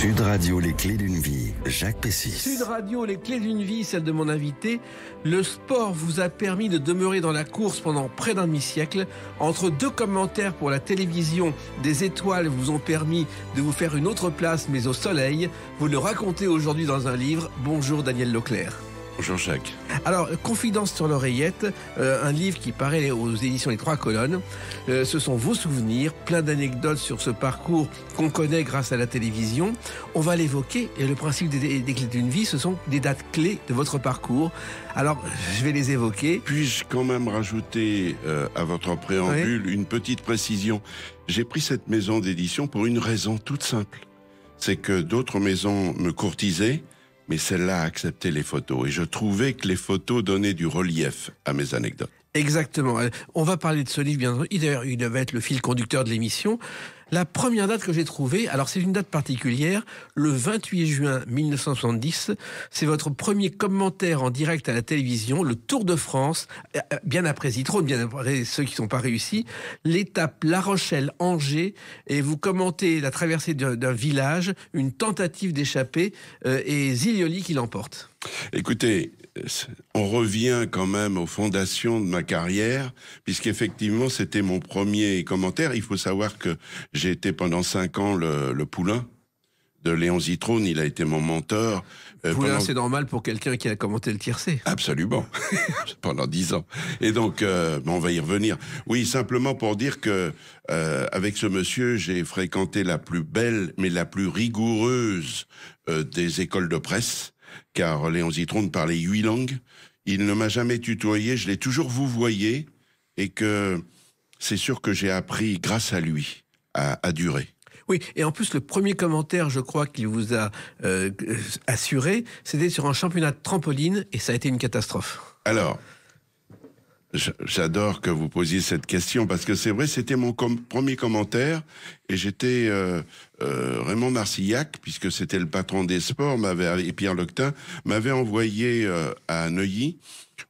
Sud Radio, les clés d'une vie, Jacques Pessis. Sud Radio, les clés d'une vie, celle de mon invité. Le sport vous a permis de demeurer dans la course pendant près d'un demi-siècle. Entre deux commentaires pour la télévision, des étoiles vous ont permis de vous faire une autre place, mais au soleil. Vous le racontez aujourd'hui dans un livre. Bonjour Daniel Leclerc. Bonjour Jacques. Alors, Confidence sur l'oreillette, un livre qui paraît aux éditions Les Trois Colonnes. Ce sont vos souvenirs, plein d'anecdotes sur ce parcours qu'on connaît grâce à la télévision. On va l'évoquer, et le principe des clés d'une vie, ce sont des dates clés de votre parcours. Alors, je vais les évoquer. Puis-je quand même rajouter à votre préambule une petite précision? J'ai pris cette maison d'édition pour une raison toute simple. C'est que d'autres maisons me courtisaient, mais celle-là a accepté les photos. Et je trouvais que les photos donnaient du relief à mes anecdotes. Exactement. On va parler de ce livre, bien entendu. D'ailleurs, il devait être le fil conducteur de l'émission. La première date que j'ai trouvée, alors c'est une date particulière, le 28 juin 1970, c'est votre premier commentaire en direct à la télévision, le Tour de France, bien après Zitrone, bien après ceux qui ne sont pas réussis, l'étape La Rochelle-Angers, et vous commentez la traversée d'un village, une tentative d'échapper, et Zilioli qui l'emporte. Écoutez, on revient quand même aux fondations de ma carrière, puisqu'effectivement, c'était mon premier commentaire. Il faut savoir que j'ai été pendant 5 ans le poulain de Léon Zitrone. Il a été mon mentor. Poulain, c'est normal pour quelqu'un qui a commenté le tiercé. Absolument. Pendant 10 ans. Et donc, on va y revenir. Oui, simplement pour dire que avec ce monsieur, j'ai fréquenté la plus belle, mais la plus rigoureuse des écoles de presse. Car Léon Zitrone parlait 8 langues. Il ne m'a jamais tutoyé, je l'ai toujours vouvoyé, et que c'est sûr que j'ai appris, grâce à lui, à durer. Oui, et en plus, le premier commentaire, je crois, qu'il vous a assuré, c'était sur un championnat de trampoline, et ça a été une catastrophe. Alors, j'adore que vous posiez cette question, parce que c'est vrai, c'était mon premier commentaire, et j'étais Raymond Marcillac, puisque c'était le patron des sports, et Pierre Lectin, m'avait envoyé à Neuilly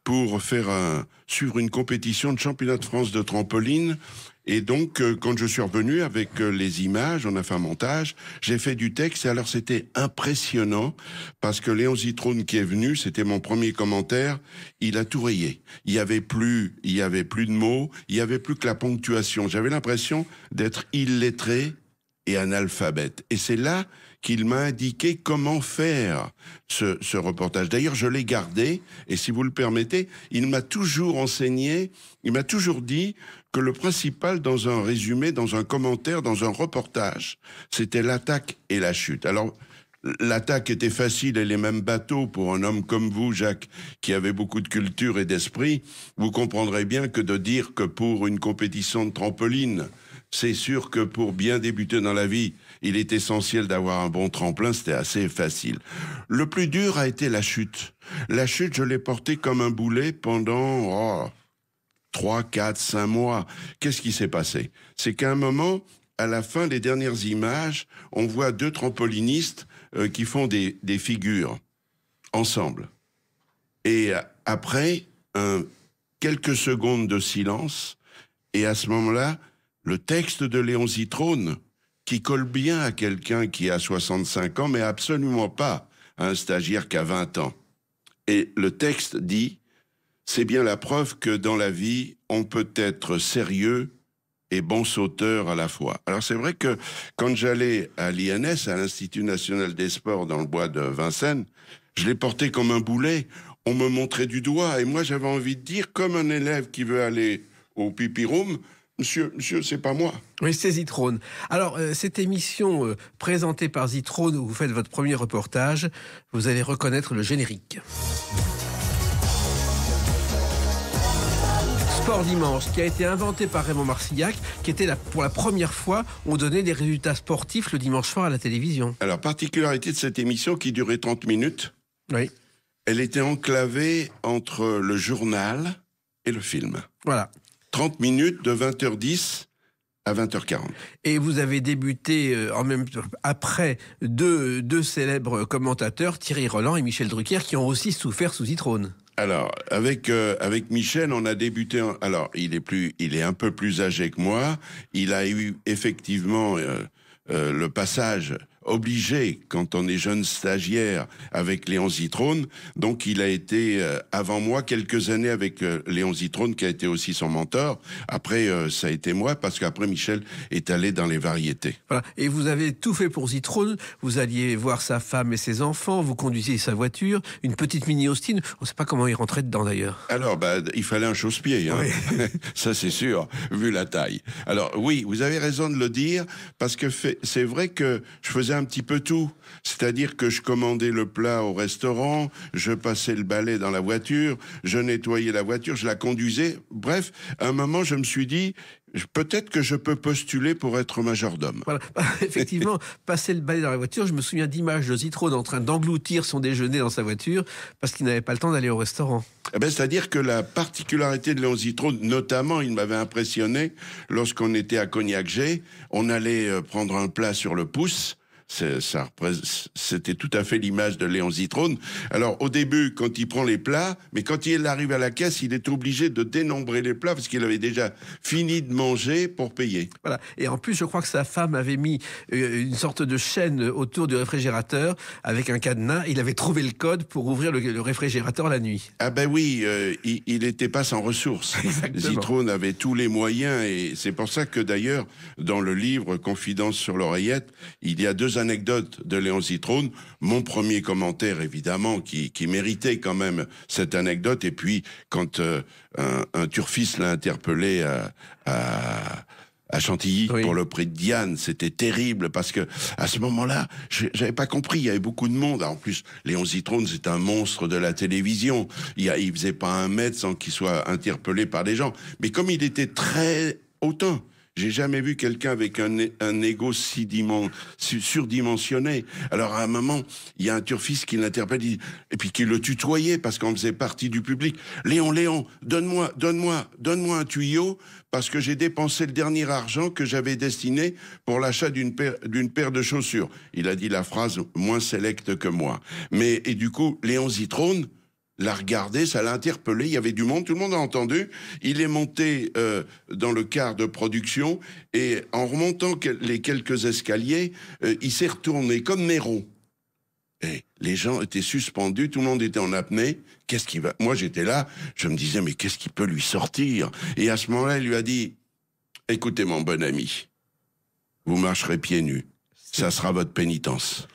pour suivre une compétition de championnat de France de trampoline. Et donc, quand je suis revenu avec les images, on a fait un montage, j'ai fait du texte, et alors c'était impressionnant, parce que Léon Zitrone qui est venu, c'était mon premier commentaire, il a tout rayé. Il y avait plus de mots, il y avait plus que la ponctuation. J'avais l'impression d'être illettré et analphabète. Et c'est là qu'il m'a indiqué comment faire ce reportage. D'ailleurs, je l'ai gardé, et si vous le permettez, il m'a toujours enseigné, il m'a toujours dit que le principal dans un résumé, dans un commentaire, dans un reportage, c'était l'attaque et la chute. Alors, l'attaque était facile et les mêmes bateaux pour un homme comme vous, Jacques, qui avait beaucoup de culture et d'esprit. Vous comprendrez bien que de dire que pour une compétition de trampoline, c'est sûr que pour bien débuter dans la vie, il est essentiel d'avoir un bon tremplin, c'était assez facile. Le plus dur a été la chute. La chute, je l'ai portée comme un boulet pendant 3, 4, 5 mois. Qu'est-ce qui s'est passé? C'est qu'à un moment, à la fin des dernières images, on voit 2 trampolinistes qui font des figures ensemble. Et après, quelques secondes de silence, et à ce moment-là, le texte de Léon Zitrone, qui colle bien à quelqu'un qui a 65 ans, mais absolument pas à un stagiaire qui a 20 ans. Et le texte dit, c'est bien la preuve que dans la vie, on peut être sérieux et bon sauteur à la fois. Alors c'est vrai que quand j'allais à l'INS, à l'Institut National des Sports dans le bois de Vincennes, je l'ai porté comme un boulet. On me montrait du doigt, et moi j'avais envie de dire, comme un élève qui veut aller au pipi room, Monsieur, c'est pas moi. Oui, c'est Zitrone. Alors, cette émission présentée par Zitrone, où vous faites votre premier reportage, vous allez reconnaître le générique. Sport Dimanche, qui a été inventé par Raymond Marcillac, qui était là pour la première fois, on donnait des résultats sportifs le dimanche soir à la télévision. Alors, particularité de cette émission qui durait 30 minutes, oui. Elle était enclavée entre le journal et le film. Voilà. 30 minutes de 20h10 à 20h40. Et vous avez débuté après deux célèbres commentateurs, Thierry Roland et Michel Drucker, qui ont aussi souffert sous Zitrone. Alors, avec Michel, on a débuté... Alors, il est un peu plus âgé que moi. Il a eu effectivement le passage obligé quand on est jeune stagiaire avec Léon Zitrone. Donc il a été avant moi quelques années avec Léon Zitrone qui a été aussi son mentor. Après ça a été moi parce qu'après Michel est allé dans les variétés. Voilà. Et vous avez tout fait pour Zitrone. Vous alliez voir sa femme et ses enfants. Vous conduisiez sa voiture, une petite Mini Austin. On ne sait pas comment il rentrait dedans d'ailleurs. Alors il fallait un chausse-pied. Hein. Oui. Ça c'est sûr, vu la taille. Alors oui, vous avez raison de le dire parce que c'est vrai que je faisais un petit peu tout. C'est-à-dire que je commandais le plat au restaurant, je passais le balai dans la voiture, je nettoyais la voiture, je la conduisais. Bref, à un moment, je me suis dit, peut-être que je peux postuler pour être majordome. Voilà. Effectivement, passer le balai dans la voiture, je me souviens d'images de Zitrone en train d'engloutir son déjeuner dans sa voiture parce qu'il n'avait pas le temps d'aller au restaurant. Eh ben, c'est-à-dire que la particularité de Léon Zitrone, notamment, il m'avait impressionné lorsqu'on était à Cognac-G, on allait prendre un plat sur le pouce. C'était tout à fait l'image de Léon Zitrone. Alors, au début, quand il prend les plats, mais quand il arrive à la caisse, il est obligé de dénombrer les plats parce qu'il avait déjà fini de manger pour payer. Voilà. Et en plus, je crois que sa femme avait mis une sorte de chaîne autour du réfrigérateur avec un cadenas. Il avait trouvé le code pour ouvrir le réfrigérateur la nuit. Ah ben oui, il n'était pas sans ressources. Exactement. Zitrone avait tous les moyens et c'est pour ça que d'ailleurs, dans le livre Confidence sur l'oreillette, il y a 2 anecdote de Léon Zitrone, mon premier commentaire évidemment qui méritait quand même cette anecdote, et puis quand un turfiste l'a interpellé à Chantilly pour le prix de Diane, c'était terrible parce que à ce moment-là, j'avais pas compris, il y avait beaucoup de monde. En plus, Léon Zitrone, c'est un monstre de la télévision. Il faisait pas 1 mètre sans qu'il soit interpellé par des gens. Mais comme il était très hautain, j'ai jamais vu quelqu'un avec un ego si surdimensionné. Alors à un moment, il y a un turfiste qui l'interpelle et puis qui le tutoyait parce qu'on faisait partie du public. Léon, donne-moi un tuyau parce que j'ai dépensé le dernier argent que j'avais destiné pour l'achat d'une paire de chaussures. Il a dit la phrase moins sélecte que moi. Et du coup, Léon Zitrone l'a regardé, ça l'a interpellé, il y avait du monde, tout le monde a entendu. Il est monté dans le car de production et en remontant les quelques escaliers, il s'est retourné comme Néron. Et les gens étaient suspendus, tout le monde était en apnée. Qu'est-ce qui va... Moi j'étais là, je me disais mais qu'est-ce qui peut lui sortir? Et à ce moment-là, il lui a dit « Écoutez mon bon ami, vous marcherez pieds nus, ça sera votre pénitence. »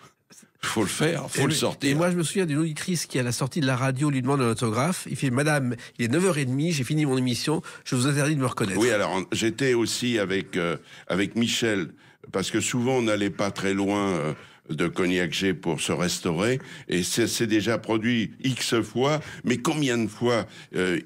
Faut le faire, faut le sortir. Et moi, je me souviens d'une auditrice qui, à la sortie de la radio, lui demande un autographe. Il fait « Madame, il est 9h30, j'ai fini mon émission, je vous interdis de me reconnaître. » Oui, alors, j'étais aussi avec Michel, parce que souvent, on n'allait pas très loin de Cognac-G pour se restaurer, et c'est déjà produit X fois, mais combien de fois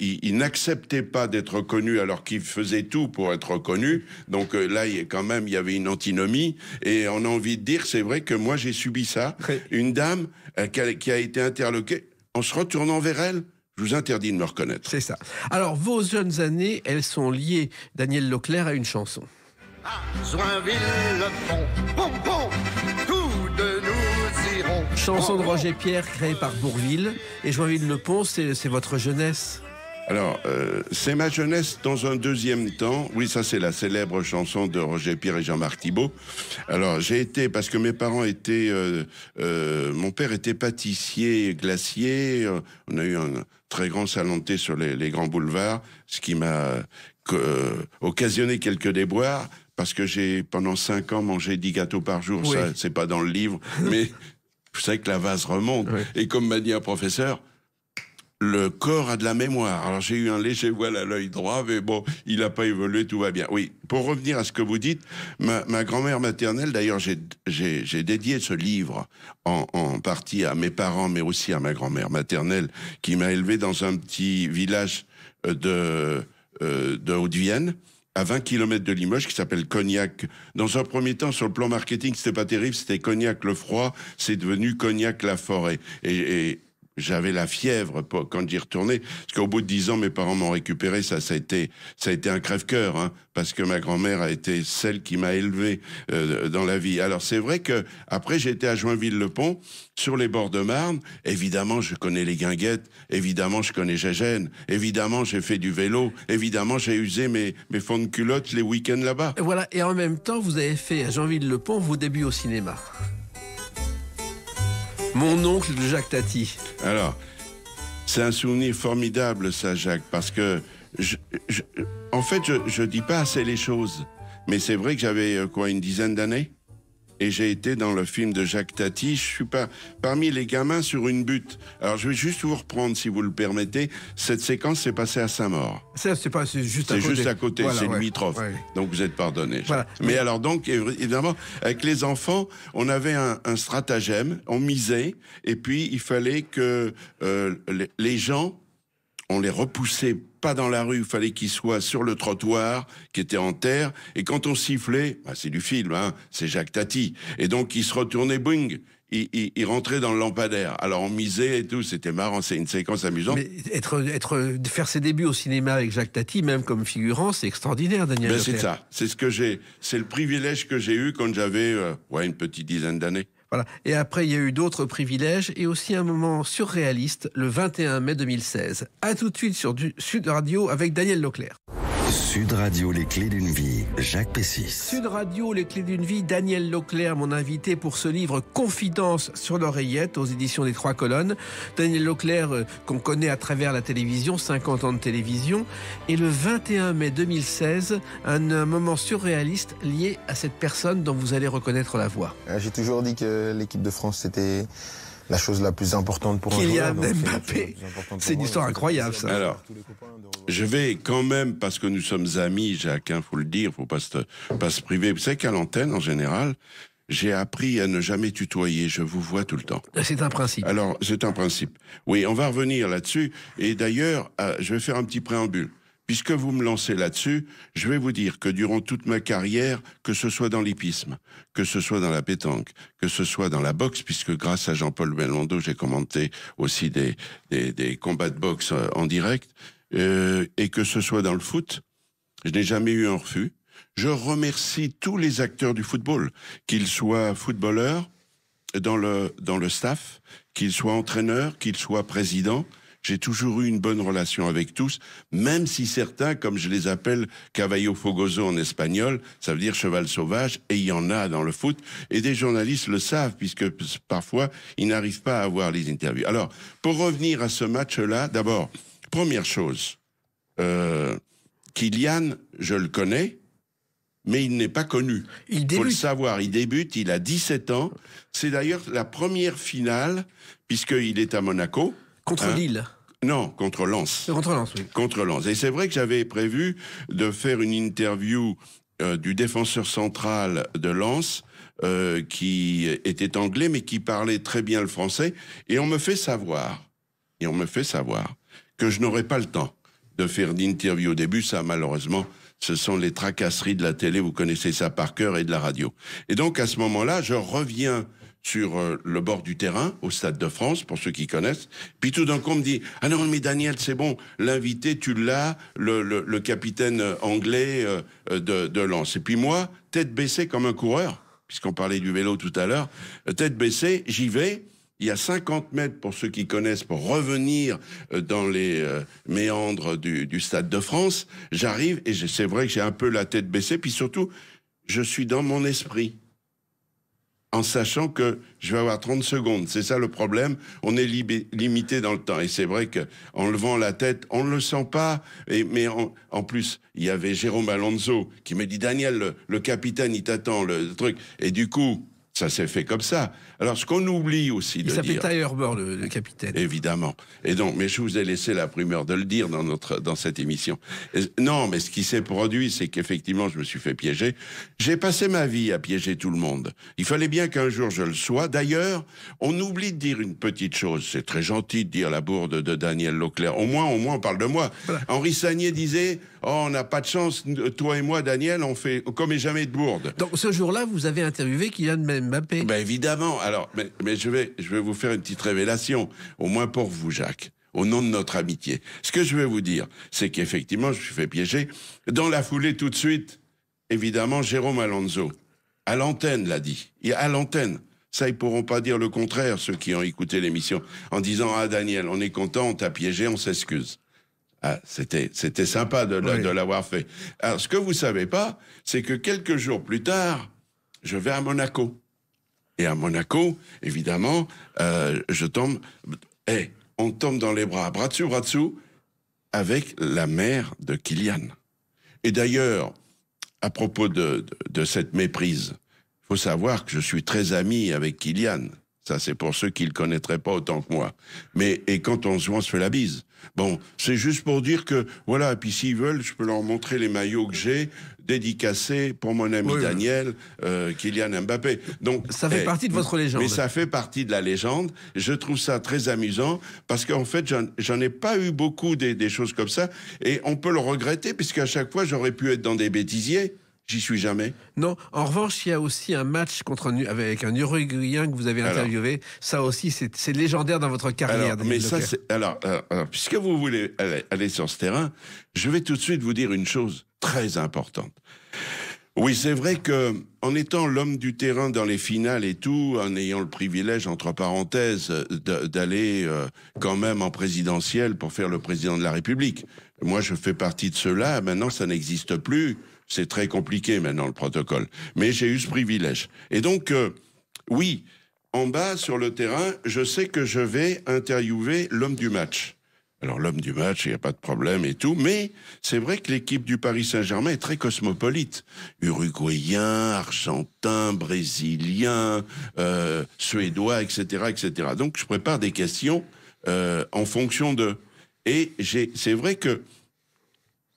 il n'acceptait pas d'être reconnu alors qu'il faisait tout pour être reconnu. Donc là, quand même, il y avait une antinomie, et on a envie de dire, c'est vrai que moi, j'ai subi ça. Une dame qui a été interloquée, en se retournant vers elle, je vous interdis de me reconnaître. C'est ça. Alors, vos jeunes années, elles sont liées, Daniel Leclerc, à une chanson. À Joinville-le-Pont, pom, pom, tous de nous irons. Chanson de Roger Pierre, créée par Bourvil. Et Joinville-le-Pont, c'est votre jeunesse. Alors, c'est ma jeunesse dans un deuxième temps. Oui, ça c'est la célèbre chanson de Roger Pierre et Jean-Marc Thibault. Alors, j'ai été, parce que mes parents étaient... mon père était pâtissier glacier. On a eu un très grand salon de thé sur les grands boulevards, ce qui m'a occasionné quelques déboires, parce que j'ai, pendant 5 ans, mangé 10 gâteaux par jour. Oui. Ça, c'est pas dans le livre, mais vous savez que la vase remonte. Oui. Et comme m'a dit un professeur, le corps a de la mémoire. Alors j'ai eu un léger voile à l'œil droit, mais bon, il n'a pas évolué, tout va bien. Oui, pour revenir à ce que vous dites, ma grand-mère maternelle, d'ailleurs, j'ai dédié ce livre en partie à mes parents, mais aussi à ma grand-mère maternelle, qui m'a élevé dans un petit village de Haute-Vienne, à 20 km de Limoges, qui s'appelle Cognac. Dans un premier temps, sur le plan marketing, c'était pas terrible, c'était Cognac-le-Froid, c'est devenu Cognac-la-Forêt. Et j'avais la fièvre quand j'y retournais, parce qu'au bout de 10 ans, mes parents m'ont récupéré. Ça a été un crève-cœur, hein, parce que ma grand-mère a été celle qui m'a élevé dans la vie. Alors c'est vrai que après j'ai été à Joinville-le-Pont, sur les bords de Marne. Évidemment, je connais les guinguettes. Évidemment, je connais Gégène. Évidemment, j'ai fait du vélo. Évidemment, j'ai usé mes fonds de culotte les week-ends là-bas. Voilà. Et en même temps, vous avez fait à Joinville-le-Pont vos débuts au cinéma. Mon oncle de Jacques Tati. Alors, c'est un souvenir formidable, ça, Jacques, parce que, en fait, je dis pas assez les choses. Mais c'est vrai que j'avais, une dizaine d'années. Et j'ai été dans le film de Jacques Tati. Je suis pas parmi les gamins sur une butte. Alors, je vais juste vous reprendre, si vous le permettez. Cette séquence s'est passée à Saint-Maur. C'est juste à côté. C'est juste à côté, voilà, c'est limitrophe. Ouais. Donc, vous êtes pardonné. Voilà. Mais alors, donc, évidemment, avec les enfants, on avait un stratagème. On misait. Et puis, il fallait que les gens, on les repoussait pas dans la rue, il fallait qu'ils soient sur le trottoir, qui était en terre, et quand on sifflait, c'est du film, c'est Jacques Tati, et donc il se retournait, boing, il rentrait dans le lampadaire. Alors on misait et tout, c'était marrant, c'est une séquence amusante. Mais faire ses débuts au cinéma avec Jacques Tati, même comme figurant, c'est extraordinaire, Daniel Leclerc. C'est ça, c'est le privilège que j'ai eu quand j'avais une petite dizaine d'années. Voilà. Et après, il y a eu d'autres privilèges et aussi un moment surréaliste, le 21 mai 2016. À tout de suite sur Sud Radio avec Daniel Leclerc. Sud Radio, les clés d'une vie, Jacques Pessis. Sud Radio, les clés d'une vie, Daniel Leclerc, mon invité pour ce livre Confidence sur l'oreillette aux éditions des Trois Colonnes. Daniel Leclerc, qu'on connaît à travers la télévision, 50 ans de télévision. Et le 21 mai 2016, un moment surréaliste lié à cette personne dont vous allez reconnaître la voix. J'ai toujours dit que l'équipe de France, c'était la chose la plus importante pour un joueur. Kylian Mbappé, c'est une histoire incroyable, ça. Alors, je vais quand même, parce que nous sommes amis, Jacques, faut le dire, faut pas se priver. Vous savez qu'à l'antenne, en général, j'ai appris à ne jamais tutoyer, je vous vois tout le temps. C'est un principe. Alors, c'est un principe. Oui, on va revenir là-dessus, et d'ailleurs, je vais faire un petit préambule. Puisque vous me lancez là-dessus, je vais vous dire que durant toute ma carrière, que ce soit dans l'hippisme, que ce soit dans la pétanque, que ce soit dans la boxe, puisque grâce à Jean-Paul Belmondo, j'ai commenté aussi des combats de boxe en direct, et que ce soit dans le foot, je n'ai jamais eu un refus. Je remercie tous les acteurs du football, qu'ils soient footballeurs dans le staff, qu'ils soient entraîneurs, qu'ils soient présidents. J'ai toujours eu une bonne relation avec tous, même si certains, comme je les appelle caballo fogoso en espagnol, ça veut dire cheval sauvage, et il y en a dans le foot, et des journalistes le savent, puisque parfois, ils n'arrivent pas à avoir les interviews. Alors, pour revenir à ce match-là, d'abord, première chose, Kylian, je le connais, mais il n'est pas connu. Il faut le savoir, il débute, il a 17 ans. C'est d'ailleurs la première finale, puisqu'il est à Monaco. Contre Lille. Non, contre Lens. Contre Lens, oui. Contre Lens. Et c'est vrai que j'avais prévu de faire une interview du défenseur central de Lens, qui était anglais, mais qui parlait très bien le français. Et on me fait savoir que je n'aurais pas le temps de faire d'interview au début. Ça, malheureusement, ce sont les tracasseries de la télé, vous connaissez ça par cœur, et de la radio. Et donc, à ce moment-là, je reviens sur le bord du terrain, au Stade de France, pour ceux qui connaissent. Puis tout d'un coup, on me dit « Ah non, mais Daniel, c'est bon, l'invité, tu l'as, le capitaine anglais de Lens. » Et puis moi, tête baissée comme un coureur, puisqu'on parlait du vélo tout à l'heure, tête baissée, j'y vais. Il y a 50 mètres, pour ceux qui connaissent, pour revenir dans les méandres du Stade de France. J'arrive, et c'est vrai que j'ai un peu la tête baissée, puis surtout, je suis dans mon esprit, en sachant que je vais avoir 30 secondes. C'est ça le problème, on est limité dans le temps. Et c'est vrai qu'en levant la tête, on ne le sent pas. Mais en plus, il y avait Jérôme Alonso qui me dit « Daniel, le capitaine, il t'attend, le truc. » Et du coup, ça s'est fait comme ça. Alors, ce qu'on oublie aussi de dire... Il s'appelait Ty Herbert, le capitaine. Évidemment. Et donc, mais je vous ai laissé la primeur de le dire dans cette émission. Non, mais ce qui s'est produit, c'est qu'effectivement, je me suis fait piéger. J'ai passé ma vie à piéger tout le monde. Il fallait bien qu'un jour je le sois. D'ailleurs, on oublie de dire une petite chose. C'est très gentil de dire la bourde de Daniel Leclerc. Au moins, on parle de moi. Voilà. Henri Sagnier disait... Oh, on n'a pas de chance, toi et moi, Daniel, on fait comme jamais de bourde. Donc, ce jour-là, vous avez interviewé Kylian Mbappé. Ben évidemment. Alors, mais je vais vous faire une petite révélation, au moins pour vous, Jacques, au nom de notre amitié. Ce que je vais vous dire, c'est qu'effectivement, je me suis fait piéger. Dans la foulée, tout de suite, évidemment, Jérôme Alonso, à l'antenne, l'a dit. Et à l'antenne. Ça, ils pourront pas dire le contraire, ceux qui ont écouté l'émission, en disant « Ah, Daniel, on est content, on t'a piégé, on s'excuse. » Ah, c'était sympa de l'avoir fait. Alors, ce que vous savez pas, c'est que quelques jours plus tard, je vais à Monaco. Et à Monaco, évidemment, je tombe... on tombe dans les bras dessous, avec la mère de Kylian. Et d'ailleurs, à propos de cette méprise, il faut savoir que je suis très ami avec Kylian. Ça, c'est pour ceux qui le connaîtraient pas autant que moi. Et quand on se voit, on se fait la bise. Bon, c'est juste pour dire que, voilà, et puis s'ils veulent, je peux leur montrer les maillots que j'ai, dédicacés pour mon ami Daniel, Kylian Mbappé. Donc, ça fait partie de votre légende. Mais ça fait partie de la légende. Je trouve ça très amusant, parce qu'en fait, j'en ai pas eu beaucoup des choses comme ça, et on peut le regretter, puisqu'à chaque fois, j'aurais pu être dans des bêtisiers. J'y suis jamais. Non, en revanche, il y a aussi un match avec un Uruguayen que vous avez interviewé. Ça aussi, c'est légendaire dans votre carrière. Alors, puisque vous voulez aller sur ce terrain, je vais tout de suite vous dire une chose très importante. Oui, c'est vrai que en étant l'homme du terrain dans les finales et tout, en ayant le privilège, entre parenthèses, d'aller quand même en présidentielle pour faire le président de la République. Moi, je fais partie de ceux-là. Maintenant, ça n'existe plus. C'est très compliqué maintenant, le protocole. Mais j'ai eu ce privilège. Et donc, oui, en bas, sur le terrain, je sais que je vais interviewer l'homme du match. Alors, l'homme du match, il n'y a pas de problème et tout. Mais c'est vrai que l'équipe du Paris Saint-Germain est très cosmopolite. Uruguayen, argentin, brésilien, suédois, etc., etc. Donc, je prépare des questions en fonction de... Et c'est vrai que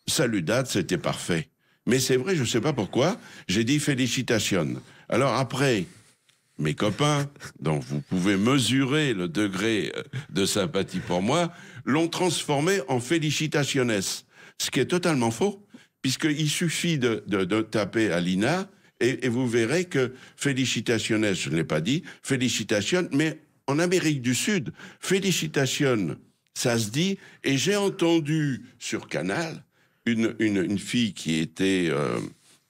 Saludat, c'était parfait. Mais c'est vrai, je ne sais pas pourquoi, j'ai dit félicitations. Alors après, mes copains, dont vous pouvez mesurer le degré de sympathie pour moi, l'ont transformé en felicitaciones. Ce qui est totalement faux, puisqu'il suffit de taper à l'INA et vous verrez que félicitaciones, je ne l'ai pas dit, félicitations, mais en Amérique du Sud, félicitations, ça se dit, et j'ai entendu sur Canal une fille qui était,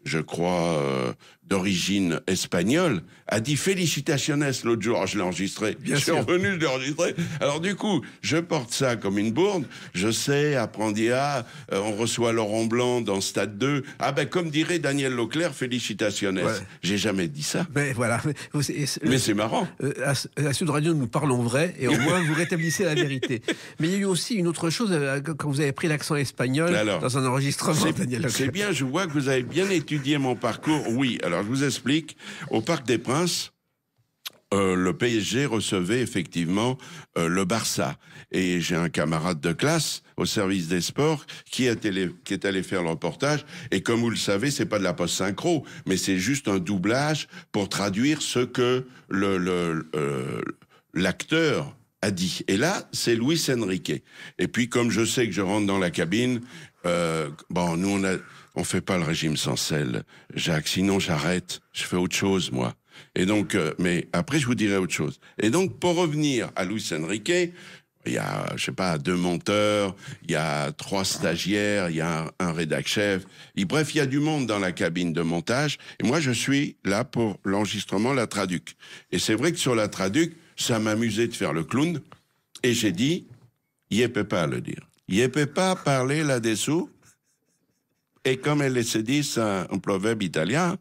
je crois, d'origine espagnole, a dit félicitaciones l'autre jour. Alors, je l'ai enregistré. Je suis revenu de l'enregistrer. Alors du coup, je porte ça comme une bourde. Je sais, à Prandia, on reçoit Laurent Blanc dans Stade 2. Ah ben, comme dirait Daniel Leclerc, félicitaciones. Ouais. J'ai jamais dit ça. Mais voilà. Mais c'est marrant. À Sud Radio, nous parlons vrai, et au moins vous rétablissez la vérité. Mais il y a eu aussi une autre chose, quand vous avez pris l'accent espagnol dans un enregistrement, Daniel Leclerc. C'est bien, je vois que vous avez bien étudié mon parcours. Oui, alors je vous explique. Au Parc des Princes, le PSG recevait effectivement le Barça. Et j'ai un camarade de classe au service des sports qui est allé faire le reportage. Et comme vous le savez, c'est pas de la post-synchro, mais c'est juste un doublage pour traduire ce que l'acteur a dit. Et là, c'est Luis Enrique. Et puis, comme je sais que je rentre dans la cabine, nous, on fait pas le régime sans sel, Jacques, sinon j'arrête, je fais autre chose, moi. Et donc, mais après, je vous dirai autre chose. Et donc, pour revenir à Luis Enrique, il y a, je sais pas, 2 monteurs, il y a 3 stagiaires, il y a un rédac-chef. Bref, il y a du monde dans la cabine de montage. Et moi, je suis là pour l'enregistrement, la traduc. Et c'est vrai que sur la traduc, ça m'amusait de faire le clown. Et j'ai dit, il peut pas le dire. Il peut pas parler là-dessous. Et comme elle se dit, c'est un proverbe italien,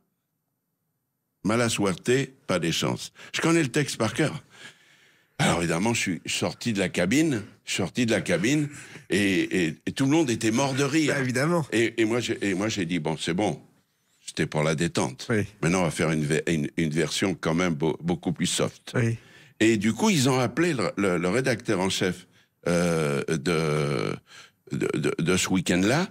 mala suerte, pas de chance. Je connais le texte par cœur. Alors évidemment, je suis sorti de la cabine, et tout le monde était mort de rire. Bah, évidemment. Et moi, j'ai dit, bon, c'est bon, c'était pour la détente. Oui. Maintenant, on va faire une version quand même beaucoup plus soft. Oui. Et du coup, ils ont appelé le rédacteur en chef de ce week-end-là,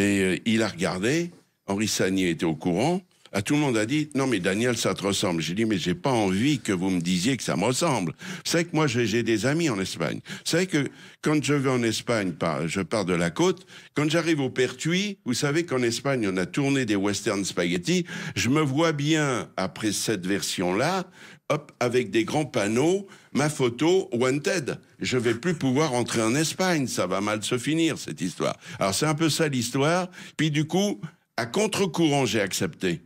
et il a regardé, Henri Sagnier était au courant, tout le monde a dit, non mais Daniel, ça te ressemble. J'ai dit, mais j'ai pas envie que vous me disiez que ça me ressemble. Vous savez que moi, j'ai des amis en Espagne. Vous savez que quand je vais en Espagne, je pars de la côte, quand j'arrive au Pertuis, vous savez qu'en Espagne, on a tourné des western spaghetti, je me vois bien, après cette version-là, hop, avec des grands panneaux, ma photo, wanted. Je vais plus pouvoir entrer en Espagne, ça va mal se finir, cette histoire. Alors c'est un peu ça l'histoire, puis du coup, à contre-courant, j'ai accepté.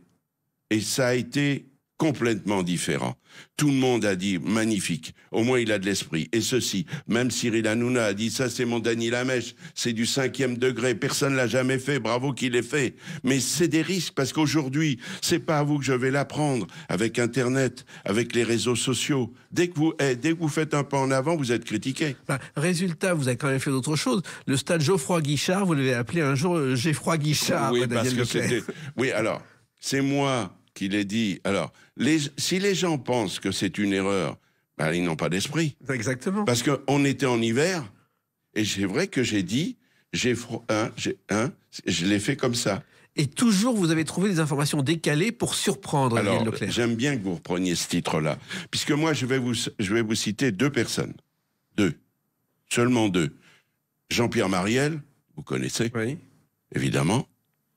Et ça a été complètement différent. Tout le monde a dit magnifique, au moins il a de l'esprit. Et ceci, même Cyril Hanouna a dit ça c'est mon Dany Lamèche, c'est du 5e degré, personne l'a jamais fait, bravo qu'il l'ait fait. Mais c'est des risques parce qu'aujourd'hui, c'est pas à vous que je vais l'apprendre avec Internet, avec les réseaux sociaux. Dès que vous faites un pas en avant, vous êtes critiqué. Résultat, vous avez quand même fait d'autres choses. Le stade Geoffroy Guichard, vous l'avez appelé un jour Geoffroy Guichard. Oui, parce que c'était... Oui, alors, c'est moi qui l'ai dit. Alors, si les gens pensent que c'est une erreur, ils n'ont pas d'esprit. Exactement. Parce qu'on était en hiver, et c'est vrai que j'ai dit, je l'ai fait comme ça. Et toujours, vous avez trouvé des informations décalées pour surprendre Daniel Leclerc. J'aime bien que vous repreniez ce titre-là. Puisque moi, je vais vous citer 2 personnes. 2. Seulement 2. Jean-Pierre Mariel, vous connaissez, oui, évidemment,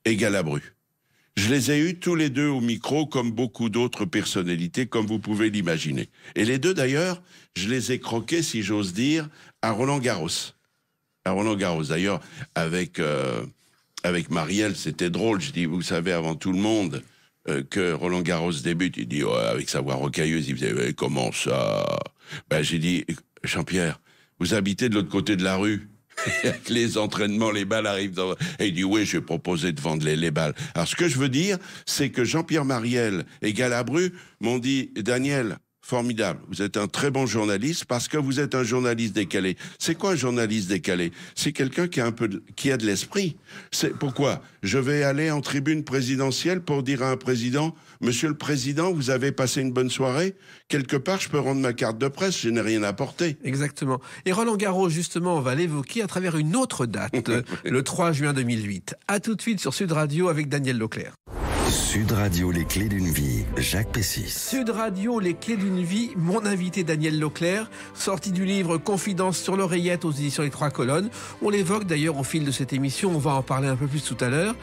et Galabru. Je les ai eus tous les 2 au micro, comme beaucoup d'autres personnalités, comme vous pouvez l'imaginer. Et les 2, d'ailleurs, je les ai croqués, si j'ose dire, à Roland-Garros. À Roland-Garros, d'ailleurs, avec Mariel, c'était drôle. Je dis, vous savez, avant tout le monde, que Roland-Garros débute, il dit, avec sa voix rocailleuse, il faisait, comment ça? J'ai dit, Jean-Pierre, vous habitez de l'autre côté de la rue. Avec les entraînements, les balles arrivent Et il dit, oui, je vais proposer de vendre les balles. Alors, ce que je veux dire, c'est que Jean-Pierre Mariel et Galabru m'ont dit, Daniel, formidable, vous êtes un très bon journaliste parce que vous êtes un journaliste décalé. C'est quoi un journaliste décalé? C'est quelqu'un qui a de l'esprit. C'est pourquoi je vais aller en tribune présidentielle pour dire à un président, Monsieur le Président, vous avez passé une bonne soirée? Quelque part, je peux rendre ma carte de presse, je n'ai rien apporté. Exactement. Et Roland-Garros, justement, on va l'évoquer à travers une autre date, le 3 juin 2008. À tout de suite sur Sud Radio avec Daniel Leclerc. Sud Radio, les clés d'une vie, Jacques Pessis. Sud Radio, les clés d'une vie, mon invité Daniel Leclerc, sorti du livre Confidence sur l'oreillette aux éditions Les Trois Colonnes. On l'évoque d'ailleurs au fil de cette émission, on va en parler un peu plus tout à l'heure.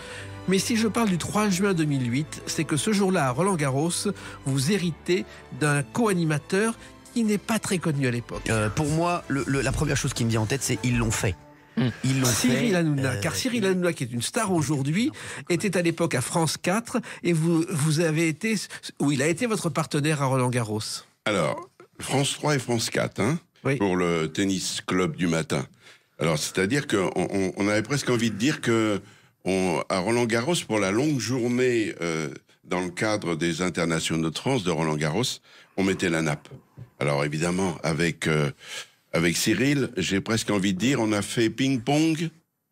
Mais si je parle du 3 juin 2008, c'est que ce jour-là, à Roland-Garros, vous héritez d'un co-animateur qui n'est pas très connu à l'époque. Pour moi, la première chose qui me vient en tête, c'est ils l'ont fait. Ils l'ont Cyril Hanouna, car Cyril Hanouna, qui est une star aujourd'hui, était à l'époque à France 4 et vous avez été, il a été votre partenaire à Roland-Garros. Alors, France 3 et France 4, oui, pour le tennis club du matin. Alors, c'est-à-dire qu'on avait presque envie de dire que à Roland-Garros, pour la longue journée, dans le cadre des internationaux de France de Roland-Garros, on mettait la nappe. Alors, évidemment, avec Cyril, j'ai presque envie de dire, on a fait ping-pong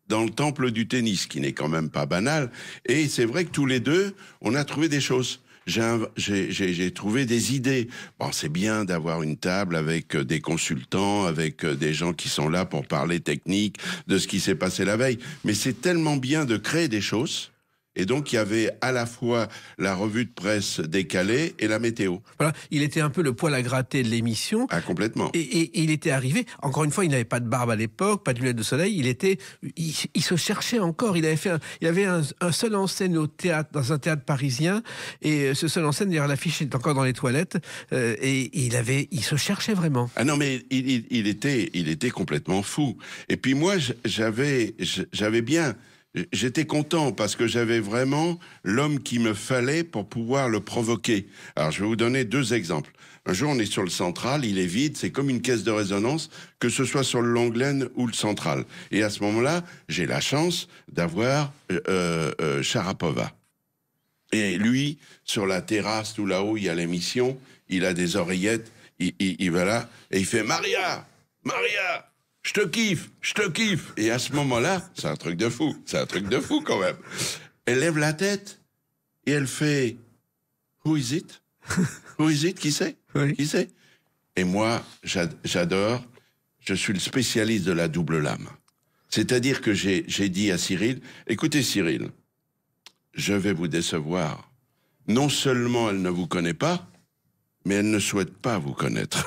dans le temple du tennis, qui n'est quand même pas banal. Et c'est vrai que tous les 2, on a trouvé des choses. J'ai trouvé des idées. Bon, c'est bien d'avoir une table avec des consultants, avec des gens qui sont là pour parler technique de ce qui s'est passé la veille. Mais c'est tellement bien de créer des choses. Et donc, il y avait à la fois la revue de presse décalée et la météo. Voilà, il était un peu le poil à gratter de l'émission. Ah, complètement. Et il était arrivé, encore une fois, il n'avait pas de barbe à l'époque, pas de lunettes de soleil, il se cherchait encore. Il avait un seul en scène au théâtre, dans un théâtre parisien, et ce seul en scène, d'ailleurs, l'affiche est encore dans les toilettes, et il se cherchait vraiment. Ah non, mais il était complètement fou. Et puis moi, j'avais bien... J'étais content parce que j'avais vraiment l'homme qu'il me fallait pour pouvoir le provoquer. Alors, je vais vous donner 2 exemples. Un jour, on est sur le Central, il est vide, c'est comme une caisse de résonance, que ce soit sur le Longlen ou le Central. Et à ce moment-là, j'ai la chance d'avoir Sharapova. Et lui, sur la terrasse, tout là-haut, il y a l'émission, il a des oreillettes, il va là, et il fait « Maria, je te kiffe. Et à ce moment-là, c'est un truc de fou quand même. Elle lève la tête et elle fait Who is it? Qui c'est? Oui. Qui c'est? Et moi, j'adore, je suis le spécialiste de la double lame. C'est-à-dire que j'ai dit à Cyril, écoutez Cyril, je vais vous décevoir. Non seulement elle ne vous connaît pas, mais elle ne souhaite pas vous connaître.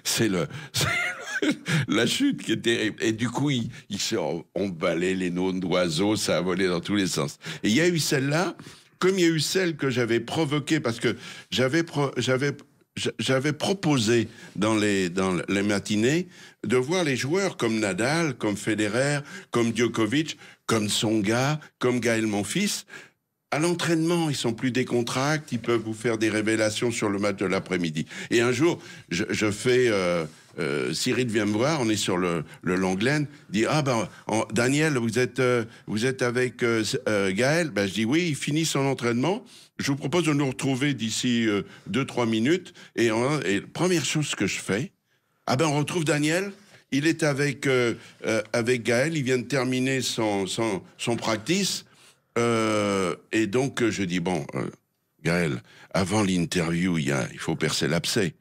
C'est la chute qui est terrible. Et du coup, il s'est emballé les noms d'oiseaux, ça a volé dans tous les sens. Et il y a eu celle-là, comme il y a eu celle que j'avais provoquée, parce que j'avais proposé dans les matinées de voir les joueurs comme Nadal, comme Federer, comme Djokovic, comme Tsonga, comme Gaël Monfils, À l'entraînement, ils sont plus décontractés, ils peuvent vous faire des révélations sur le match de l'après-midi. Et un jour, je fais... Cyril vient me voir, on est sur le Longlen, dit Daniel, vous êtes avec Gaël. Je dis oui, il finit son entraînement. Je vous propose de nous retrouver d'ici 2-3 minutes. Et première chose que je fais, on retrouve Daniel. Il est avec Gaël. Il vient de terminer son practice. Et donc je dis Gaël, avant l'interview, il faut percer l'abcès.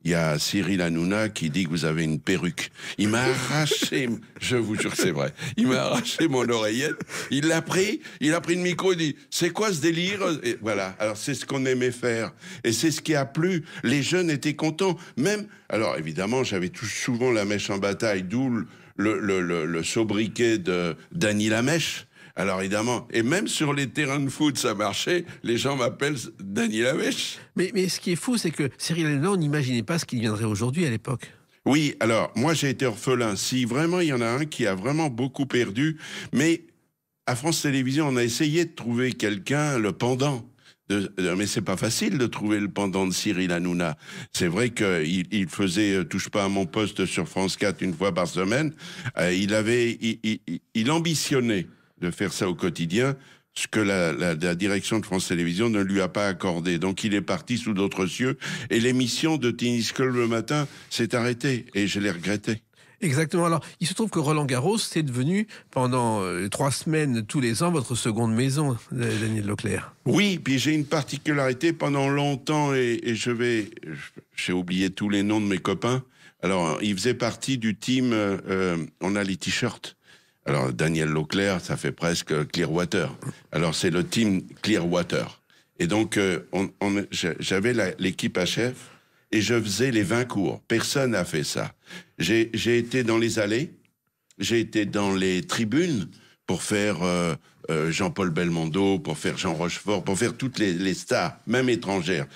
Il y a Cyril Hanouna qui dit que vous avez une perruque. Il m'a arraché, je vous jure que c'est vrai, il m'a arraché mon oreillette, il a pris le micro et dit, c'est quoi ce délire? Et voilà, alors c'est ce qu'on aimait faire. Et c'est ce qui a plu, les jeunes étaient contents. Même, alors évidemment, j'avais souvent la mèche en bataille, d'où le sobriquet de Dany Lamèche. Alors évidemment, et même sur les terrains de foot, ça marchait, les gens m'appellent Dany Lamèche. Mais ce qui est fou, c'est que Cyril Hanouna, on n'imaginait pas ce qu'il viendrait aujourd'hui à l'époque. Oui, alors, moi j'ai été orphelin. Si vraiment il y en a un qui a vraiment beaucoup perdu, mais à France Télévisions, on a essayé de trouver quelqu'un, le pendant. Mais c'est pas facile de trouver le pendant de Cyril Hanouna. C'est vrai qu'il faisait Touche pas à mon poste sur France 4 une fois par semaine. Il ambitionnait de faire ça au quotidien, ce que la direction de France Télévisions ne lui a pas accordé. Donc il est parti sous d'autres cieux, et l'émission de Tennis Club le matin s'est arrêtée, et je l'ai regretté. Exactement. Alors, il se trouve que Roland-Garros, c'est devenu, pendant 3 semaines tous les ans, votre seconde maison, Daniel Leclerc. Oui, puis j'ai une particularité pendant longtemps, et j'ai oublié tous les noms de mes copains. Alors, il faisait partie du team, on a les t-shirts. Alors, Daniel Leclerc, ça fait presque Clearwater. Alors, c'est le team Clearwater. Et donc, j'avais l'équipe à chef et je faisais les 20 cours. Personne n'a fait ça. J'ai été dans les allées, j'ai été dans les tribunes pour faire Jean-Paul Belmondo, pour faire Jean Rochefort, pour faire toutes les stars, même étrangères.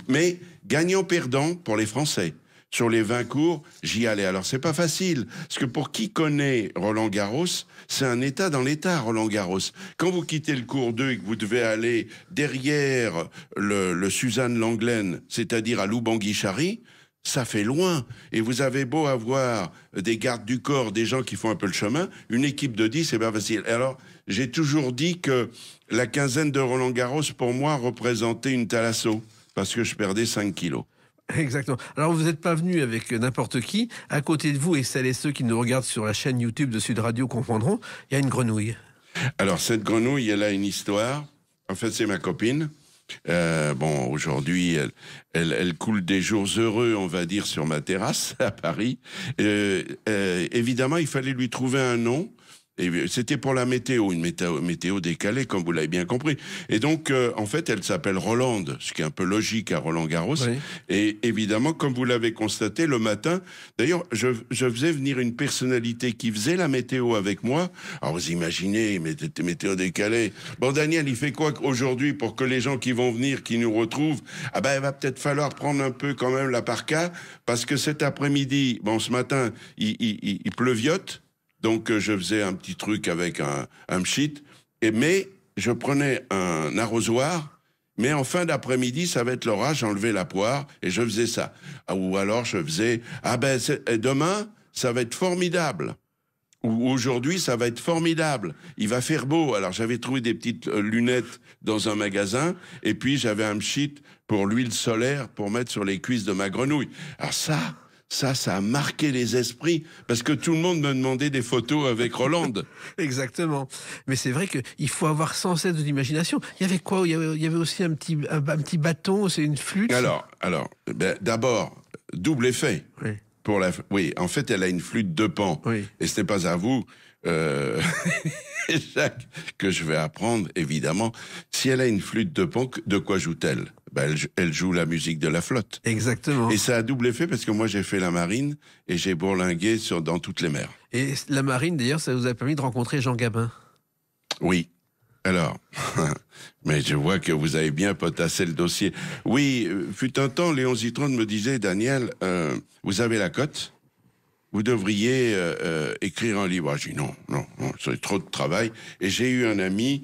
Mais gagnant-perdant pour les Français. Sur les 20 cours, j'y allais. Alors, c'est pas facile, parce que pour qui connaît Roland-Garros, c'est un état dans l'état, Roland-Garros. Quand vous quittez le cours 2 et que vous devez aller derrière le Suzanne Lenglen, c'est-à-dire à Lubangui-Chari, ça fait loin. Et vous avez beau avoir des gardes du corps, des gens qui font un peu le chemin, une équipe de 10, c'est pas facile. Alors, j'ai toujours dit que la quinzaine de Roland-Garros, pour moi, représentait une thalasso, parce que je perdais 5 kilos. Exactement. Alors, vous n'êtes pas venu avec n'importe qui. À côté de vous, et celles et ceux qui nous regardent sur la chaîne YouTube de Sud Radio comprendront, il y a une grenouille. Alors, cette grenouille, elle a une histoire. En fait, c'est ma copine. Aujourd'hui, elle coule des jours heureux, on va dire, sur ma terrasse à Paris. Évidemment, il fallait lui trouver un nom. Et c'était pour la météo, une météo décalée, comme vous l'avez bien compris. Et donc, en fait, elle s'appelle Rolande, ce qui est un peu logique à Roland-Garros. Oui. Et évidemment, comme vous l'avez constaté, le matin, d'ailleurs, je faisais venir une personnalité qui faisait la météo avec moi. Alors, vous imaginez, météo décalée. Bon, Daniel, il fait quoi aujourd'hui pour que les gens qui vont venir, qui nous retrouvent, il va peut-être falloir prendre un peu quand même la parka, parce que cet après-midi, ce matin, il pleuviote. Donc, je faisais un petit truc avec un pchit, mais je prenais un arrosoir, mais en fin d'après-midi, ça va être l'orage, j'enlevais la poire, et je faisais ça. Ou alors, je faisais, demain, ça va être formidable. Ou aujourd'hui, ça va être formidable. Il va faire beau. Alors, j'avais trouvé des petites lunettes dans un magasin, et puis j'avais un pchit pour l'huile solaire pour mettre sur les cuisses de ma grenouille. Alors ça a marqué les esprits, parce que tout le monde me demandait des photos avec Rolande. Exactement. Mais c'est vrai qu'il faut avoir sans cesse de l'imagination. Il y avait quoi? Il y avait aussi un petit bâton, c'est une flûte? Alors, d'abord, double effet. Oui. Oui, en fait, elle a une flûte de pan. Oui. Et ce n'est pas à vous, Jacques, que je vais apprendre, évidemment. Si elle a une flûte de pan, de quoi joue-t-elle? Elle joue la musique de la flotte. Exactement. Et ça a double effet, parce que moi, j'ai fait la marine et j'ai bourlingué dans toutes les mers. Et la marine, d'ailleurs, ça vous a permis de rencontrer Jean Gabin? Oui. Alors, mais je vois que vous avez bien potassé le dossier. Oui, fut un temps, Léon Zitrone me disait, Daniel, vous avez la cote, vous devriez écrire un livre. J'ai dit non, c'est trop de travail. Et j'ai eu un ami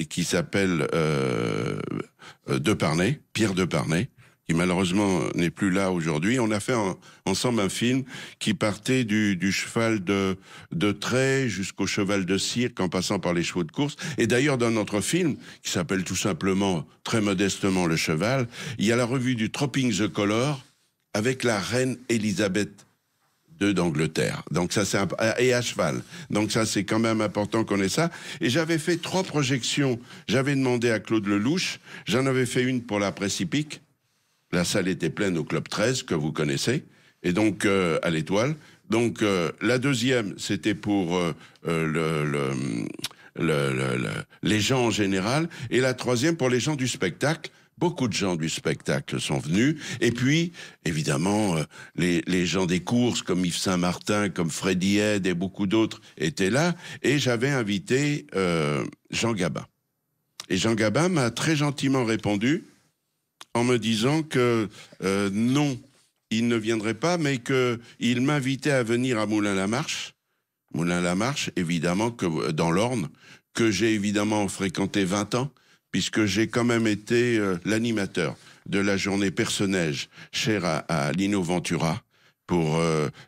qui s'appelle Deparnay, Pierre Deparnay, qui malheureusement n'est plus là aujourd'hui. On a fait ensemble un film qui partait du cheval de trait jusqu'au cheval de cirque, en passant par les chevaux de course. Et d'ailleurs, dans notre film, qui s'appelle tout simplement, très modestement, Le Cheval, il y a la revue du Tropping the Colour avec la reine Elisabeth II d'Angleterre. Donc ça, et à cheval. Donc ça, c'est quand même important qu'on ait ça. Et j'avais fait 3 projections. J'avais demandé à Claude Lelouch. J'en avais fait une pour la presse hippique. La salle était pleine au Club 13, que vous connaissez, et donc à l'Étoile. Donc la deuxième, c'était pour les gens en général, et la troisième pour les gens du spectacle. Beaucoup de gens du spectacle sont venus, et puis évidemment les gens des courses comme Yves Saint-Martin, comme Freddy Head et beaucoup d'autres étaient là, et j'avais invité Jean Gabin. Et Jean Gabin m'a très gentiment répondu en me disant que non, il ne viendrait pas, mais qu'il m'invitait à venir à Moulins-la-Marche. Moulins-la-Marche, évidemment, que dans l'Orne, que j'ai évidemment fréquenté 20 ans, puisque j'ai quand même été l'animateur de la journée Personnage, chère à Lino Ventura, pour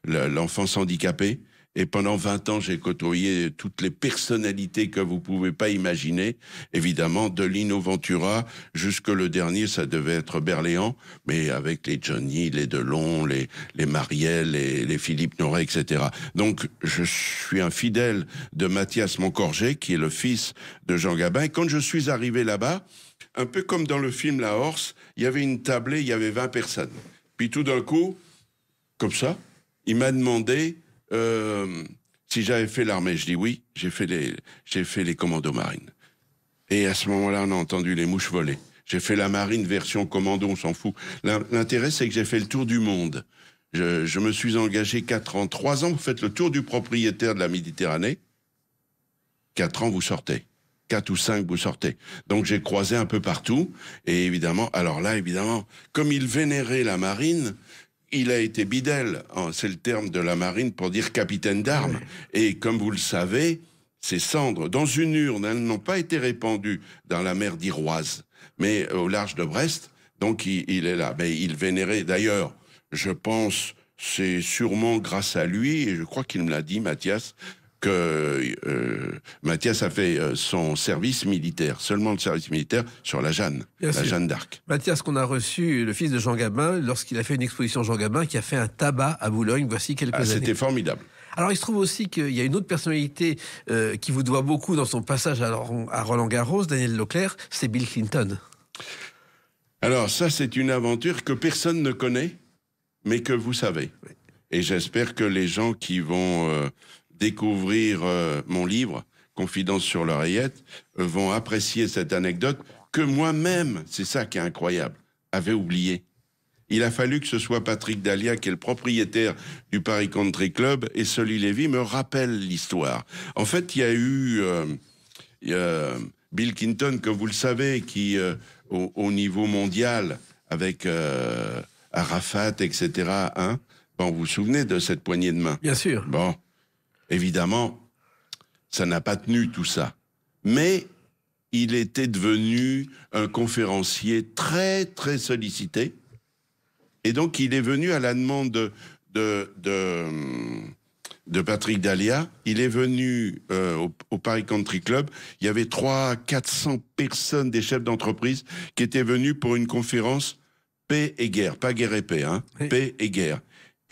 l'enfance handicapée. Et pendant 20 ans, j'ai côtoyé toutes les personnalités que vous pouvez pas imaginer. Évidemment, de Lino Ventura jusque le dernier, ça devait être Berléand, mais avec les Johnny, les Delon, les Marielle, les Philippe Noiret, etc. Donc, je suis un fidèle de Mathias Moncorgé, qui est le fils de Jean Gabin. Et quand je suis arrivé là-bas, un peu comme dans le film La Horse, il y avait une tablée, il y avait 20 personnes. Puis tout d'un coup, comme ça, il m'a demandé si j'avais fait l'armée. Je dis oui, j'ai fait les commandos marines. Et à ce moment-là, on a entendu les mouches voler. J'ai fait la marine version commando, on s'en fout. L'intérêt, c'est que j'ai fait le tour du monde. Je me suis engagé 4 ans. 3 ans, vous faites le tour du propriétaire de la Méditerranée. 4 ans, vous sortez. 4 ou 5, vous sortez. Donc j'ai croisé un peu partout. Et évidemment, alors là, évidemment, comme il vénérait la marine, il a été bidèle, c'est le terme de la marine pour dire capitaine d'armes. Et comme vous le savez, ces cendres, dans une urne, elles n'ont pas été répandues dans la mer d'Iroise, mais au large de Brest. Donc il est là. Mais il vénérait, d'ailleurs, je pense, c'est sûrement grâce à lui, et je crois qu'il me l'a dit, Mathias, que Mathias a fait son service militaire, seulement le service militaire, sur la Jeanne, Jeanne d'Arc. Mathias, qu'on a reçu, le fils de Jean Gabin, lorsqu'il a fait une exposition Jean Gabin, qui a fait un tabac à Boulogne, voici quelques années. C'était formidable. Alors, il se trouve aussi qu'il y a une autre personnalité qui vous doit beaucoup dans son passage à Roland-Garros, Daniel Leclerc, c'est Bill Clinton. Alors, ça, c'est une aventure que personne ne connaît, mais que vous savez. Oui. Et j'espère que les gens qui vont découvrir mon livre, Confidence sur l'oreillette, vont apprécier cette anecdote que moi-même, c'est ça qui est incroyable, avait oublié. Il a fallu que ce soit Patrick Dalia, qui est le propriétaire du Paris Country Club, et Sully Levy me rappellent l'histoire. En fait, il y a Bill Clinton, que vous le savez, qui, au niveau mondial, avec Arafat, etc., hein, bon, vous vous souvenez de cette poignée de main? Bien sûr. Bon. Évidemment, ça n'a pas tenu tout ça. Mais il était devenu un conférencier très, très sollicité. Et donc, il est venu à la demande de Patrick Dalia. Il est venu au Paris Country Club. Il y avait 300-400 personnes, des chefs d'entreprise, qui étaient venus pour une conférence paix et guerre. Pas guerre et paix, hein. Oui. Paix et guerre.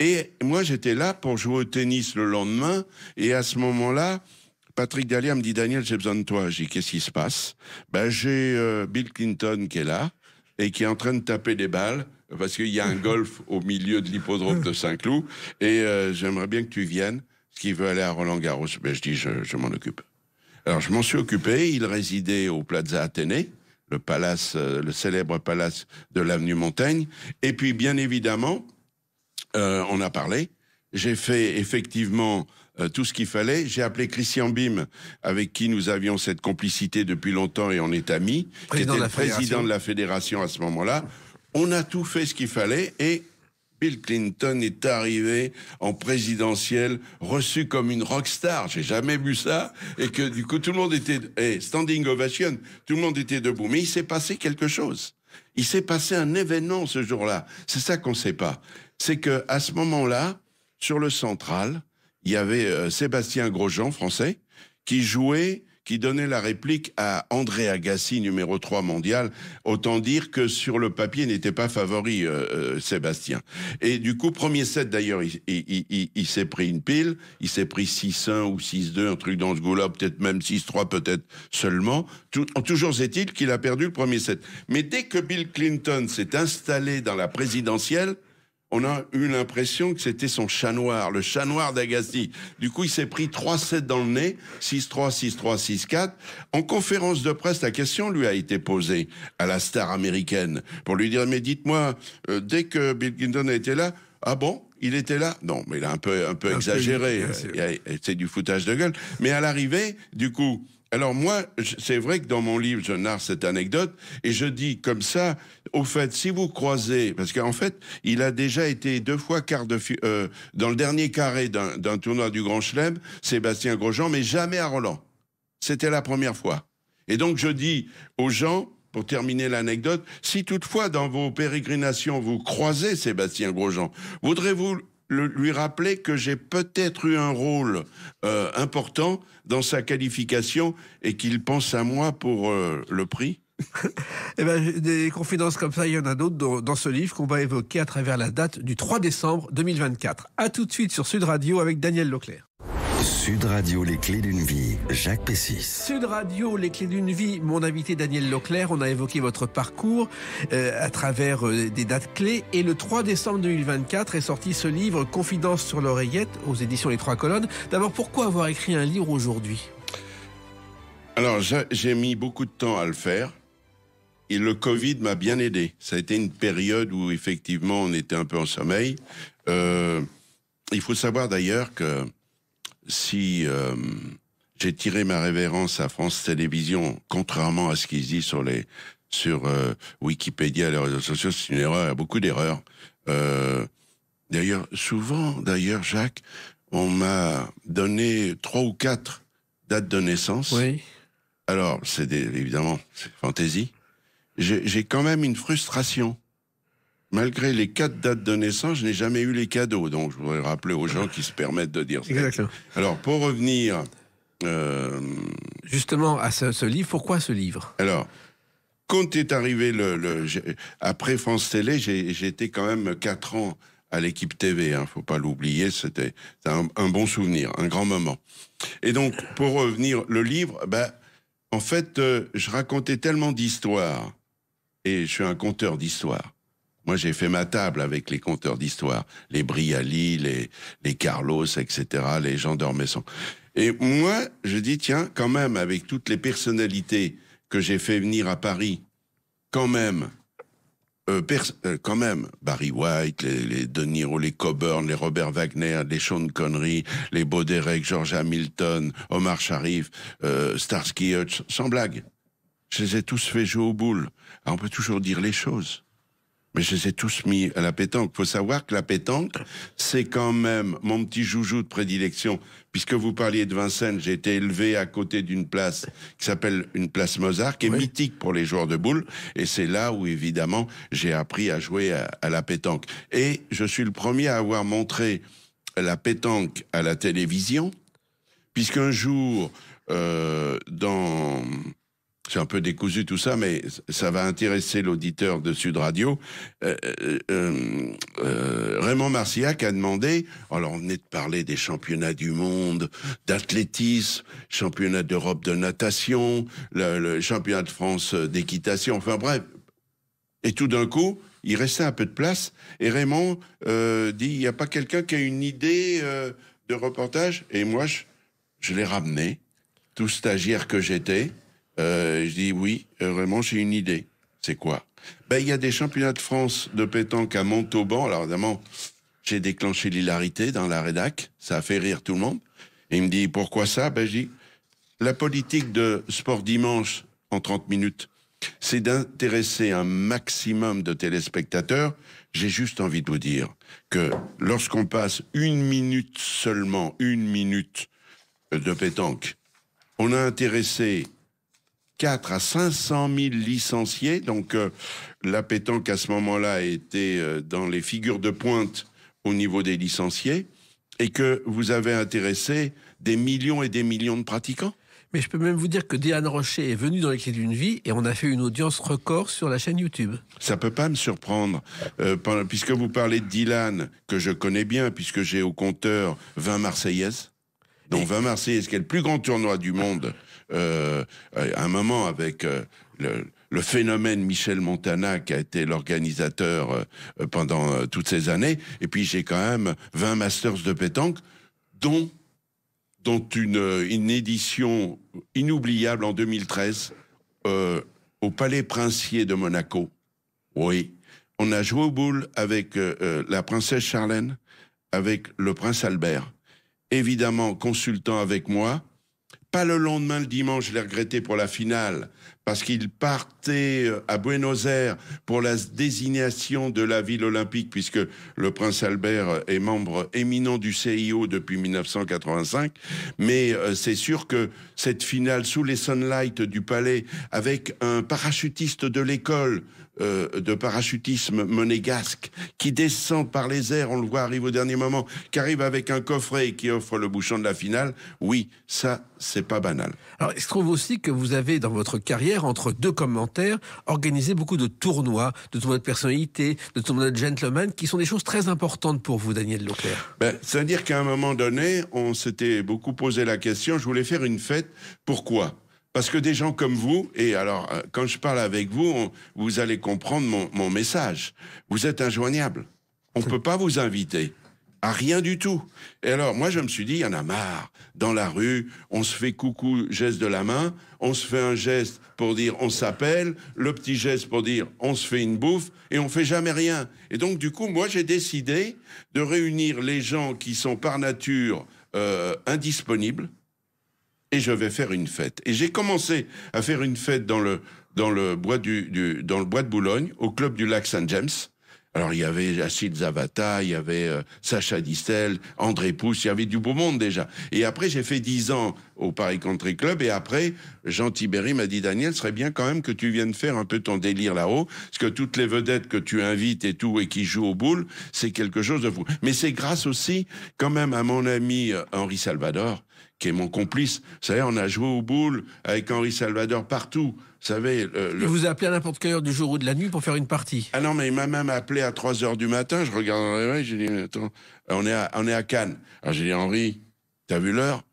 Et moi, j'étais là pour jouer au tennis le lendemain. Et à ce moment-là, Patrick Dalia me dit « Daniel, j'ai besoin de toi. » J'ai dit « Qu'est-ce qui se passe ?» Ben, j'ai Bill Clinton qui est là et qui est en train de taper des balles parce qu'il y a un golf au milieu de l'hippodrome de Saint-Cloud. Et j'aimerais bien que tu viennes, parce qu'il veut aller à Roland-Garros. Ben, je dis « Je m'en occupe. » Alors, je m'en suis occupé. Il résidait au Plaza Athénée, le palace, le célèbre palace de l'avenue Montaigne. Et puis, bien évidemment, on a parlé. J'ai fait effectivement tout ce qu'il fallait. J'ai appelé Christian Bim, avec qui nous avions cette complicité depuis longtemps et on est amis, qui était le président de la fédération à ce moment-là. On a tout fait ce qu'il fallait et Bill Clinton est arrivé en présidentielle, reçu comme une rockstar. J'ai jamais vu ça. Et que du coup, tout le monde était standing ovation. Tout le monde était debout. Mais il s'est passé quelque chose. Il s'est passé un événement ce jour-là. C'est ça qu'on ne sait pas. C'est que à ce moment-là, sur le Central, il y avait Sébastien Grosjean, français, qui donnait la réplique à André Agassi, numéro 3 mondial. Autant dire que sur le papier, n'était pas favori, Sébastien. Et du coup, premier set, d'ailleurs, il s'est pris une pile. Il s'est pris 6-1 ou 6-2, un truc dans ce goût-là, peut-être même 6-3, peut-être seulement. Toujours est-il qu'il a perdu le premier set. Mais dès que Bill Clinton s'est installé dans la présidentielle, on a eu l'impression que c'était son chat noir, le chat noir d'Agassi. Du coup, il s'est pris 3-7 dans le nez, 6-3, 6-3, 6-4. En conférence de presse, la question lui a été posée à la star américaine pour lui dire, mais dites-moi, dès que Bill Clinton a été là, ah bon, il était là? Non, mais il a un peu exagéré. C'est du foutage de gueule. Mais à l'arrivée, du coup... Alors moi, c'est vrai que dans mon livre, je narre cette anecdote et je dis comme ça, au fait, si vous croisez, parce qu'en fait, il a déjà été 2 fois dans le dernier carré d'un tournoi du Grand Chelem, Sébastien Grosjean, mais jamais à Roland. C'était la première fois. Et donc je dis aux gens, pour terminer l'anecdote, si toutefois dans vos pérégrinations vous croisez Sébastien Grosjean, voudrez-vous lui rappeler que j'ai peut-être eu un rôle important dans sa qualification et qu'il pense à moi pour le prix? Eh ben, des confidences comme ça, il y en a d'autres dans ce livre qu'on va évoquer à travers la date du 3 décembre 2024. À tout de suite sur Sud Radio avec Daniel Leclerc. Sud Radio, les clés d'une vie, Jacques Pessis. Sud Radio, les clés d'une vie, mon invité Daniel Leclerc. On a évoqué votre parcours à travers des dates clés. Et le 3 décembre 2024 est sorti ce livre, Confidences sur l'oreillette, aux éditions Les Trois Colonnes. D'abord, pourquoi avoir écrit un livre aujourd'hui? Alors, j'ai mis beaucoup de temps à le faire. Et le Covid m'a bien aidé. Ça a été une période où, effectivement, on était un peu en sommeil. Il faut savoir d'ailleurs que si j'ai tiré ma révérence à France Télévisions, contrairement à ce qu'ils disent sur Wikipédia et les réseaux sociaux, c'est une erreur, il y a beaucoup d'erreurs. Souvent, Jacques, on m'a donné 3 ou 4 dates de naissance. Oui. Alors, évidemment, c'est fantaisie. J'ai quand même une frustration. Malgré les 4 dates de naissance, je n'ai jamais eu les cadeaux. Donc, je voudrais rappeler aux gens qui se permettent de dire ça. Exactement. Alors, pour revenir... justement, à ce livre, pourquoi ce livre? Alors, quand est arrivé après France Télé, j'ai été quand même 4 ans à l'équipe TV. Faut pas l'oublier, c'était un bon souvenir, un grand moment. Et donc, pour revenir, le livre, en fait, je racontais tellement d'histoires. Et je suis un conteur d'histoires. Moi, j'ai fait ma table avec les conteurs d'histoire, les Brialy, les Carlos, etc., les gens d'Ormesson. Et moi, je dis, tiens, quand même, avec toutes les personnalités que j'ai fait venir à Paris, quand même, Barry White, les De Niro, les Coburn, les Robert Wagner, les Sean Connery, les Baudérec, George Hamilton, Omar Sharif, Starsky Hutch, sans blague. Je les ai tous fait jouer aux boules. Alors, on peut toujours dire les choses. Mais je les ai tous mis à la pétanque. Il faut savoir que la pétanque, c'est quand même mon petit joujou de prédilection. Puisque vous parliez de Vincennes, j'ai été élevé à côté d'une place qui s'appelle une place Mozart, qui est mythique pour les joueurs de boules. Et c'est là où, évidemment, j'ai appris à jouer à la pétanque. Et je suis le premier à avoir montré la pétanque à la télévision, puisqu'un jour, c'est un peu décousu tout ça, mais ça va intéresser l'auditeur de Sud Radio. Raymond Marcillac a demandé, alors on venait de parler des championnats du monde, d'athlétisme, championnat d'Europe de natation, le championnat de France d'équitation, enfin bref. Et tout d'un coup, il restait un peu de place, et Raymond dit, il n'y a pas quelqu'un qui a une idée de reportage? Et moi, je l'ai ramené, tout stagiaire que j'étais. Je dis oui, vraiment, j'ai une idée. C'est quoi? Il y a des championnats de France de pétanque à Montauban. Alors évidemment, j'ai déclenché l'hilarité dans la rédac. Ça a fait rire tout le monde. Et il me dit, pourquoi ça? Je dis, la politique de sport dimanche en 30 minutes. c'est d'intéresser un maximum de téléspectateurs. J'ai juste envie de vous dire que lorsqu'on passe 1 minute seulement, 1 minute de pétanque, on a intéressé 4 à 500 000 licenciés. Donc la pétanque à ce moment-là était dans les figures de pointe au niveau des licenciés, et que vous avez intéressé des millions et des millions de pratiquants. Mais je peux même vous dire que Diane Rocher est venue dans les Clés d'une Vie et on a fait une audience record sur la chaîne YouTube. Ça peut pas me surprendre, puisque vous parlez de Dylan, que je connais bien, puisque j'ai au compteur 20 Marseillaises. Donc 20 Marseillaises, qui est le plus grand tournoi du monde, à un moment avec le phénomène Michel Montana, qui a été l'organisateur pendant toutes ces années. Et puis j'ai quand même 20 Masters de pétanque, dont une édition inoubliable en 2013 au Palais Princier de Monaco. Oui, on a joué aux boules avec la princesse Charlène, avec le prince Albert, évidemment consultant avec moi. Pas le lendemain, le dimanche, je l'ai regretté pour la finale, parce qu'il partait à Buenos Aires pour la désignation de la ville olympique, puisque le prince Albert est membre éminent du CIO depuis 1985. Mais c'est sûr que cette finale sous les sunlights du palais, avec un parachutiste de l'école de parachutisme monégasque qui descend par les airs, on le voit arrive au dernier moment, qui arrive avec un coffret et qui offre le bouchon de la finale, oui, ça, c'est pas banal. Alors, il se trouve aussi que vous avez, dans votre carrière, entre deux commentaires, organisé beaucoup de tournois de personnalité, de tournois de gentleman, qui sont des choses très importantes pour vous, Daniel Leclerc. C'est-à-dire qu'à un moment donné, on s'était beaucoup posé la question, je voulais faire une fête. Pourquoi ? Parce que des gens comme vous, et alors, quand je parle avec vous, vous allez comprendre mon message. Vous êtes injoignable. On ne peut pas vous inviter à rien du tout. Et alors, moi, je me suis dit, il y en a marre. Dans la rue, on se fait coucou, geste de la main, on se fait un geste pour dire on s'appelle, le petit geste pour dire on se fait une bouffe, et on fait jamais rien. Et donc, du coup, moi, j'ai décidé de réunir les gens qui sont par nature indisponibles, et je vais faire une fête. Et j'ai commencé à faire une fête dans le bois de Boulogne, au club du lac Saint-James. Alors, il y avait Achille Zavata, il y avait Sacha Distel, André Pousse, il y avait du beau monde déjà. Et après, j'ai fait 10 ans au Paris Country Club, et après, Jean Tibéry m'a dit, Daniel, ce serait bien quand même que tu viennes faire un peu ton délire là-haut, parce que toutes les vedettes que tu invites et tout, et qui jouent aux boules, c'est quelque chose de fou. Mais c'est grâce aussi, quand même, à mon ami Henri Salvador, qui est mon complice. Vous savez, on a joué aux boules avec Henri Salvador partout. Vous savez, Il vous a appelé à n'importe quelle heure du jour ou de la nuit pour faire une partie. Ah non, mais il m'a même appelé à 3h du matin. Je regarde dans le réveil, j'ai dit, attends, on est à Cannes. Alors j'ai dit, Henri, t'as vu l'heure?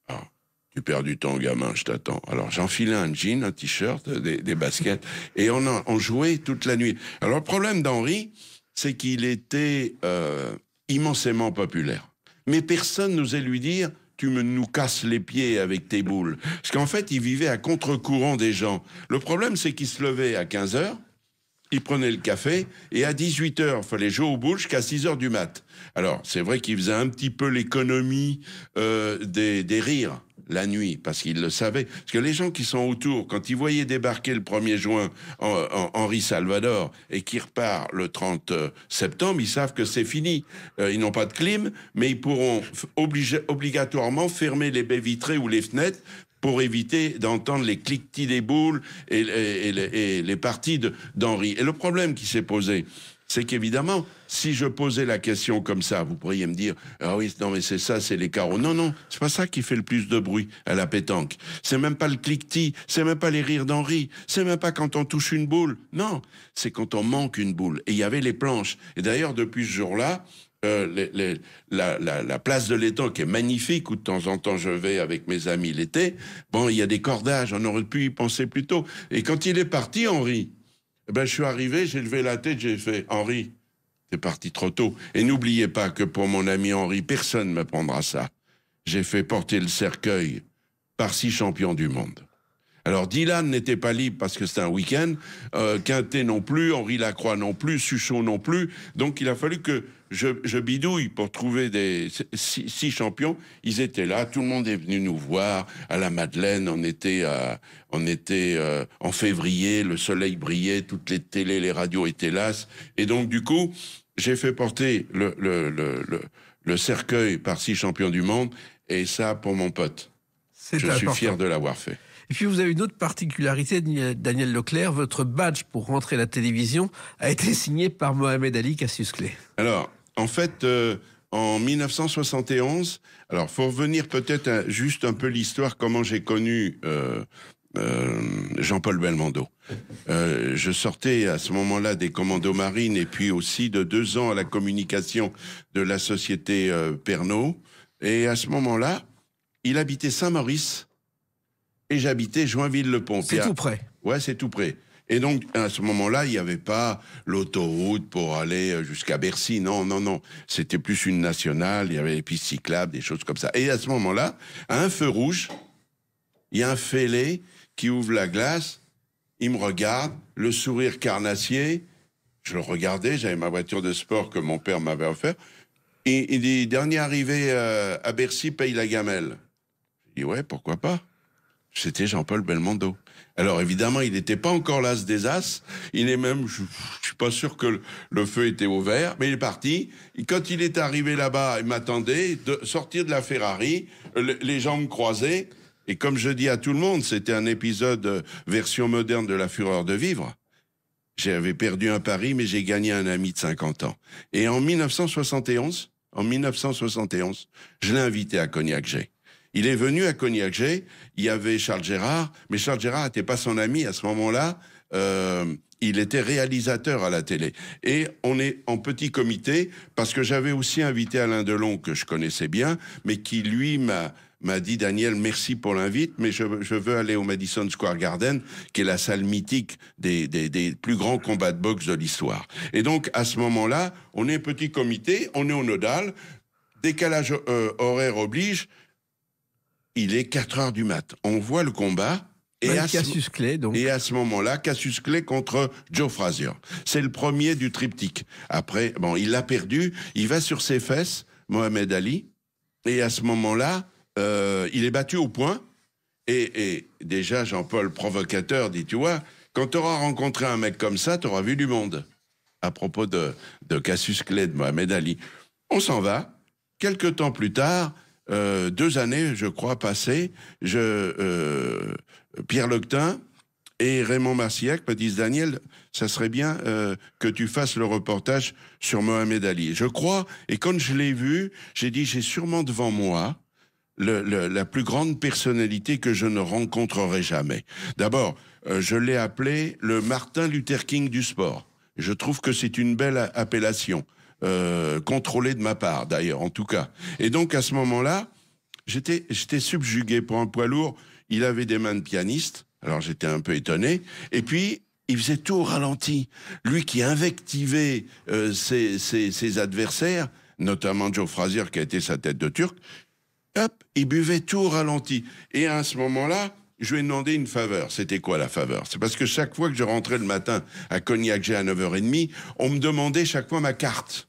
Alors, tu perds du temps, gamin, je t'attends. Alors j'enfilais un jean, un t-shirt, des baskets, et on jouait toute la nuit. Alors le problème d'Henri, c'est qu'il était immensément populaire. Mais personne n'osait lui dire, tu nous casses les pieds avec tes boules. Parce qu'en fait, il vivait à contre-courant des gens. Le problème, c'est qu'il se levait à 15h, il prenait le café, et à 18h, il fallait jouer aux boules jusqu'à 6h du mat. Alors, c'est vrai qu'il faisait un petit peu l'économie des rires la nuit, parce qu'il le savait. Parce que les gens qui sont autour, quand ils voyaient débarquer le 1er juin Henri Salvador et qui repart le 30 septembre, ils savent que c'est fini. Ils n'ont pas de clim, mais ils pourront obligatoirement fermer les baies vitrées ou les fenêtres pour éviter d'entendre les cliquetis des boules et les parties d'Henri. Et le problème qui s'est posé, c'est qu'évidemment, si je posais la question comme ça, vous pourriez me dire « Ah oui, non mais c'est ça, c'est les carreaux. » Non, non, c'est pas ça qui fait le plus de bruit à la pétanque. C'est même pas le cliquetis, c'est même pas les rires d'Henri, c'est même pas quand on touche une boule. Non, c'est quand on manque une boule. Et il y avait les planches. Et d'ailleurs, depuis ce jour-là, la place de l'étang qui est magnifique, où de temps en temps je vais avec mes amis l'été, bon, il y a des cordages, on aurait pu y penser plus tôt. Et quand il est parti, Henri, je suis arrivé, j'ai levé la tête, j'ai fait « Henri, t'es parti trop tôt. » Et n'oubliez pas que pour mon ami Henri, personne ne me prendra ça. J'ai fait porter le cercueil par 6 champions du monde. Alors Dylan n'était pas libre parce que c'était un week-end, Quintet non plus, Henri Lacroix non plus, Suchot non plus. Donc il a fallu que je bidouille pour trouver des 6 champions. Ils étaient là, tout le monde est venu nous voir à la Madeleine. On était en février, le soleil brillait, toutes les télés, les radios étaient là. Et donc du coup, j'ai fait porter le cercueil par 6 champions du monde, et ça pour mon pote. Je suis fier de l'avoir fait. Et puis vous avez une autre particularité, Daniel Leclerc, votre badge pour rentrer à la télévision a été signé par Mohamed Ali Cassius Clay. Alors, en fait, en 1971, alors faut revenir peut-être juste un peu l'histoire, comment j'ai connu Jean-Paul Belmondo. Je sortais à ce moment-là des commandos marines et puis aussi de 2 ans à la communication de la société Pernod. Et à ce moment-là, il habitait Saint-Maurice et j'habitais Joinville-le-Pont. C'est tout près. Ouais, c'est tout près. Et donc, à ce moment-là, il n'y avait pas l'autoroute pour aller jusqu'à Bercy. Non, non, non. C'était plus une nationale. Il y avait les pistes cyclables, des choses comme ça. Et à ce moment-là, à un feu rouge, il y a un fêlé qui ouvre la glace. Il me regarde, le sourire carnassier. Je le regardais, j'avais ma voiture de sport que mon père m'avait offert. Et il dit, dernier arrivé à Bercy, paye la gamelle. Je dis, ouais, pourquoi pas? C'était Jean-Paul Belmondo. Alors évidemment, il n'était pas encore l'as des as. Il est même, je suis pas sûr que le feu était ouvert, mais il est parti. Et quand il est arrivé là-bas, il m'attendait, sortir de la Ferrari, les jambes croisées. Et comme je dis à tout le monde, c'était un épisode version moderne de La Fureur de vivre. J'avais perdu un pari, mais j'ai gagné un ami de 50 ans. Et en 1971, je l'ai invité à Cognac-J. Il est venu à Cognac-J, il y avait Charles Gérard, mais Charles Gérard n'était pas son ami à ce moment-là, il était réalisateur à la télé. Et on est en petit comité, parce que j'avais aussi invité Alain Delon, que je connaissais bien, mais qui, lui, m'a dit, Daniel, merci pour l'invite, mais je veux aller au Madison Square Garden, qui est la salle mythique des plus grands combats de boxe de l'histoire. Et donc, à ce moment-là, on est petit comité, on est au nodal, décalage horaire oblige, il est 4h du mat. On voit le combat. Et à ce moment-là, Cassius Clay contre Joe Frazier. C'est le premier du triptyque. Après, bon, il l'a perdu. Il va sur ses fesses, Mohamed Ali. Et à ce moment-là, il est battu au point. Et déjà, Jean-Paul, provocateur, dit, tu vois, quand tu auras rencontré un mec comme ça, tu auras vu du monde. À propos de Cassius Clay, de Mohamed Ali. On s'en va. Quelque temps plus tard, 2 années, je crois, passées, Pierre Lectin et Raymond Marcillac me disent, Daniel, ça serait bien que tu fasses le reportage sur Mohamed Ali. Je crois, et quand je l'ai vu, j'ai dit, j'ai sûrement devant moi la plus grande personnalité que je ne rencontrerai jamais. D'abord, je l'ai appelé le Martin Luther King du sport. Je trouve que c'est une belle appellation. Contrôlé de ma part, d'ailleurs, en tout cas. Et donc, à ce moment-là, j'étais subjugué pour un poids lourd. Il avait des mains de pianiste, alors j'étais un peu étonné. Et puis, il faisait tout au ralenti. Lui qui invectivait ses adversaires, notamment Joe Frazier, qui a été sa tête de Turc, hop, il buvait tout au ralenti. Et à ce moment-là, je lui ai demandé une faveur. C'était quoi la faveur? C'est parce que chaque fois que je rentrais le matin à Cognac-J à 9h30, on me demandait chaque fois ma carte.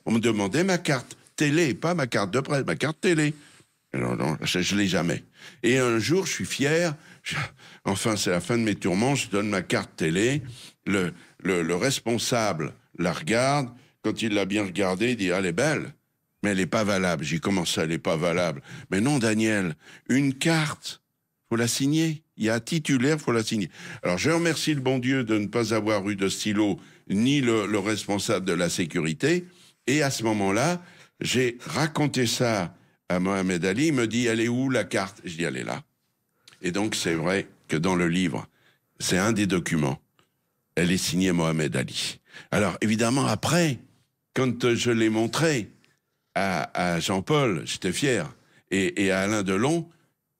On me demandait ma carte télé, pas ma carte de presse, ma carte télé. Non, je l'ai jamais. Et un jour, je suis fier, enfin c'est la fin de mes tourments, je donne ma carte télé, le responsable la regarde, quand il l'a bien regardée, il dit « elle est belle, mais elle n'est pas valable ». J'ai dit « comment ça, elle n'est pas valable ?» Mais non, Daniel, une carte, faut la signer. Il y a un titulaire, faut la signer. Alors, je remercie le bon Dieu de ne pas avoir eu de stylo, ni le responsable de la sécurité. Et à ce moment-là, j'ai raconté ça à Mohamed Ali. Il me dit, elle est où la carte? Je dis, elle est là. Et donc, c'est vrai que dans le livre, c'est un des documents. Elle est signée Mohamed Ali. Alors, évidemment, après, quand je l'ai montré à Jean-Paul, j'étais fier, et à Alain Delon,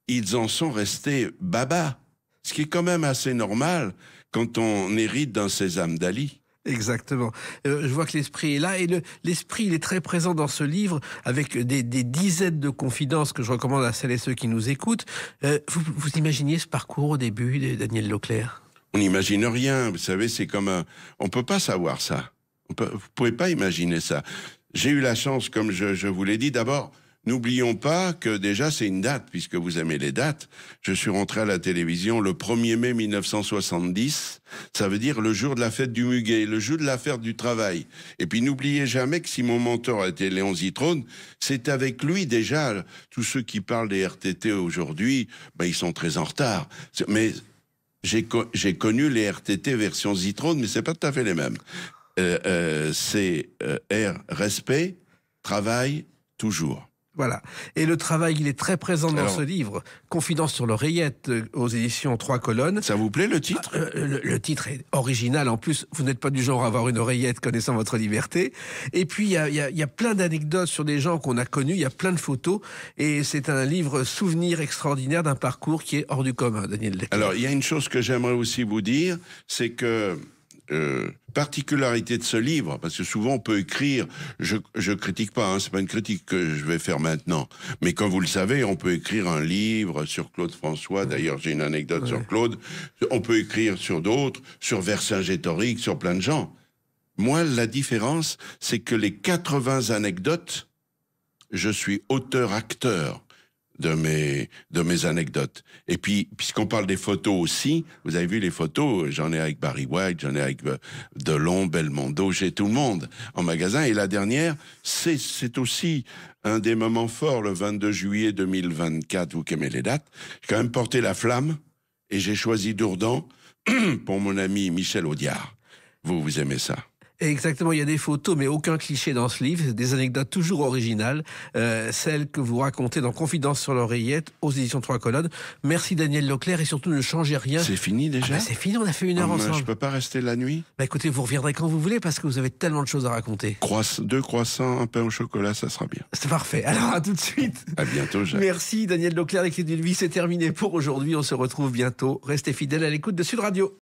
ils en sont restés baba. Ce qui est quand même assez normal quand on hérite d'un Sésame d'Ali. Exactement. Je vois que l'esprit est là et l'esprit il est très présent dans ce livre avec des dizaines de confidences que je recommande à celles et ceux qui nous écoutent. Vous imaginiez ce parcours au début de Daniel Leclerc? On n'imagine rien, vous savez, c'est comme on peut pas savoir ça. Vous pouvez pas imaginer ça. J'ai eu la chance, comme je vous l'ai dit, d'abord. N'oublions pas que déjà c'est une date, puisque vous aimez les dates. Je suis rentré à la télévision le 1er mai 1970. Ça veut dire le jour de la fête du muguet, le jour de la fête du travail. Et puis n'oubliez jamais que si mon mentor était Léon Zitrone, c'est avec lui déjà, tous ceux qui parlent des RTT aujourd'hui, ils sont très en retard. Mais j'ai connu les RTT version Zitrone, mais c'est pas tout à fait les mêmes. C'est respect, travail, toujours. Voilà. Et le travail, il est très présent dans ce livre. Confidence sur l'oreillette aux éditions 3 colonnes. Ça vous plaît le titre? Le titre est original. En plus, vous n'êtes pas du genre à avoir une oreillette connaissant votre liberté. Et puis, il y a plein d'anecdotes sur des gens qu'on a connus. Il y a plein de photos. Et c'est un livre souvenir extraordinaire d'un parcours qui est hors du commun, Daniel Leclerc. Alors, il y a une chose que j'aimerais aussi vous dire, c'est que particularité de ce livre, parce que souvent on peut écrire, je critique pas, c'est pas une critique que je vais faire maintenant, mais comme vous le savez, on peut écrire un livre sur Claude François, d'ailleurs j'ai une anecdote sur Claude, on peut écrire sur d'autres, sur Vercingétorix, sur plein de gens. Moi, la différence, c'est que les 80 anecdotes, je suis auteur-acteur de mes anecdotes. Et puis, puisqu'on parle des photos aussi, vous avez vu les photos, j'en ai avec Barry White, j'en ai avec Delon, Belmondo, j'ai tout le monde en magasin. Et la dernière, c'est aussi un des moments forts, le 22 juillet 2024, vous qui aimez les dates. J'ai quand même porté la flamme et j'ai choisi Dourdan pour mon ami Michel Audiard. Vous aimez ça? Exactement, il y a des photos, mais aucun cliché dans ce livre, des anecdotes toujours originales, celles que vous racontez dans Confidence sur l'oreillette, aux éditions 3 colonnes. Merci Daniel Leclerc, et surtout ne changez rien. C'est fini déjà? C'est fini, on a fait 1 heure ensemble. Je peux pas rester la nuit? Écoutez, vous reviendrez quand vous voulez, parce que vous avez tellement de choses à raconter. 2 croissants, un pain au chocolat, ça sera bien. C'est parfait, alors à tout de suite. À bientôt, Jacques. Merci Daniel Leclerc, Les Clés d'une Vie, c'est terminé pour aujourd'hui, on se retrouve bientôt. Restez fidèles à l'écoute de Sud Radio.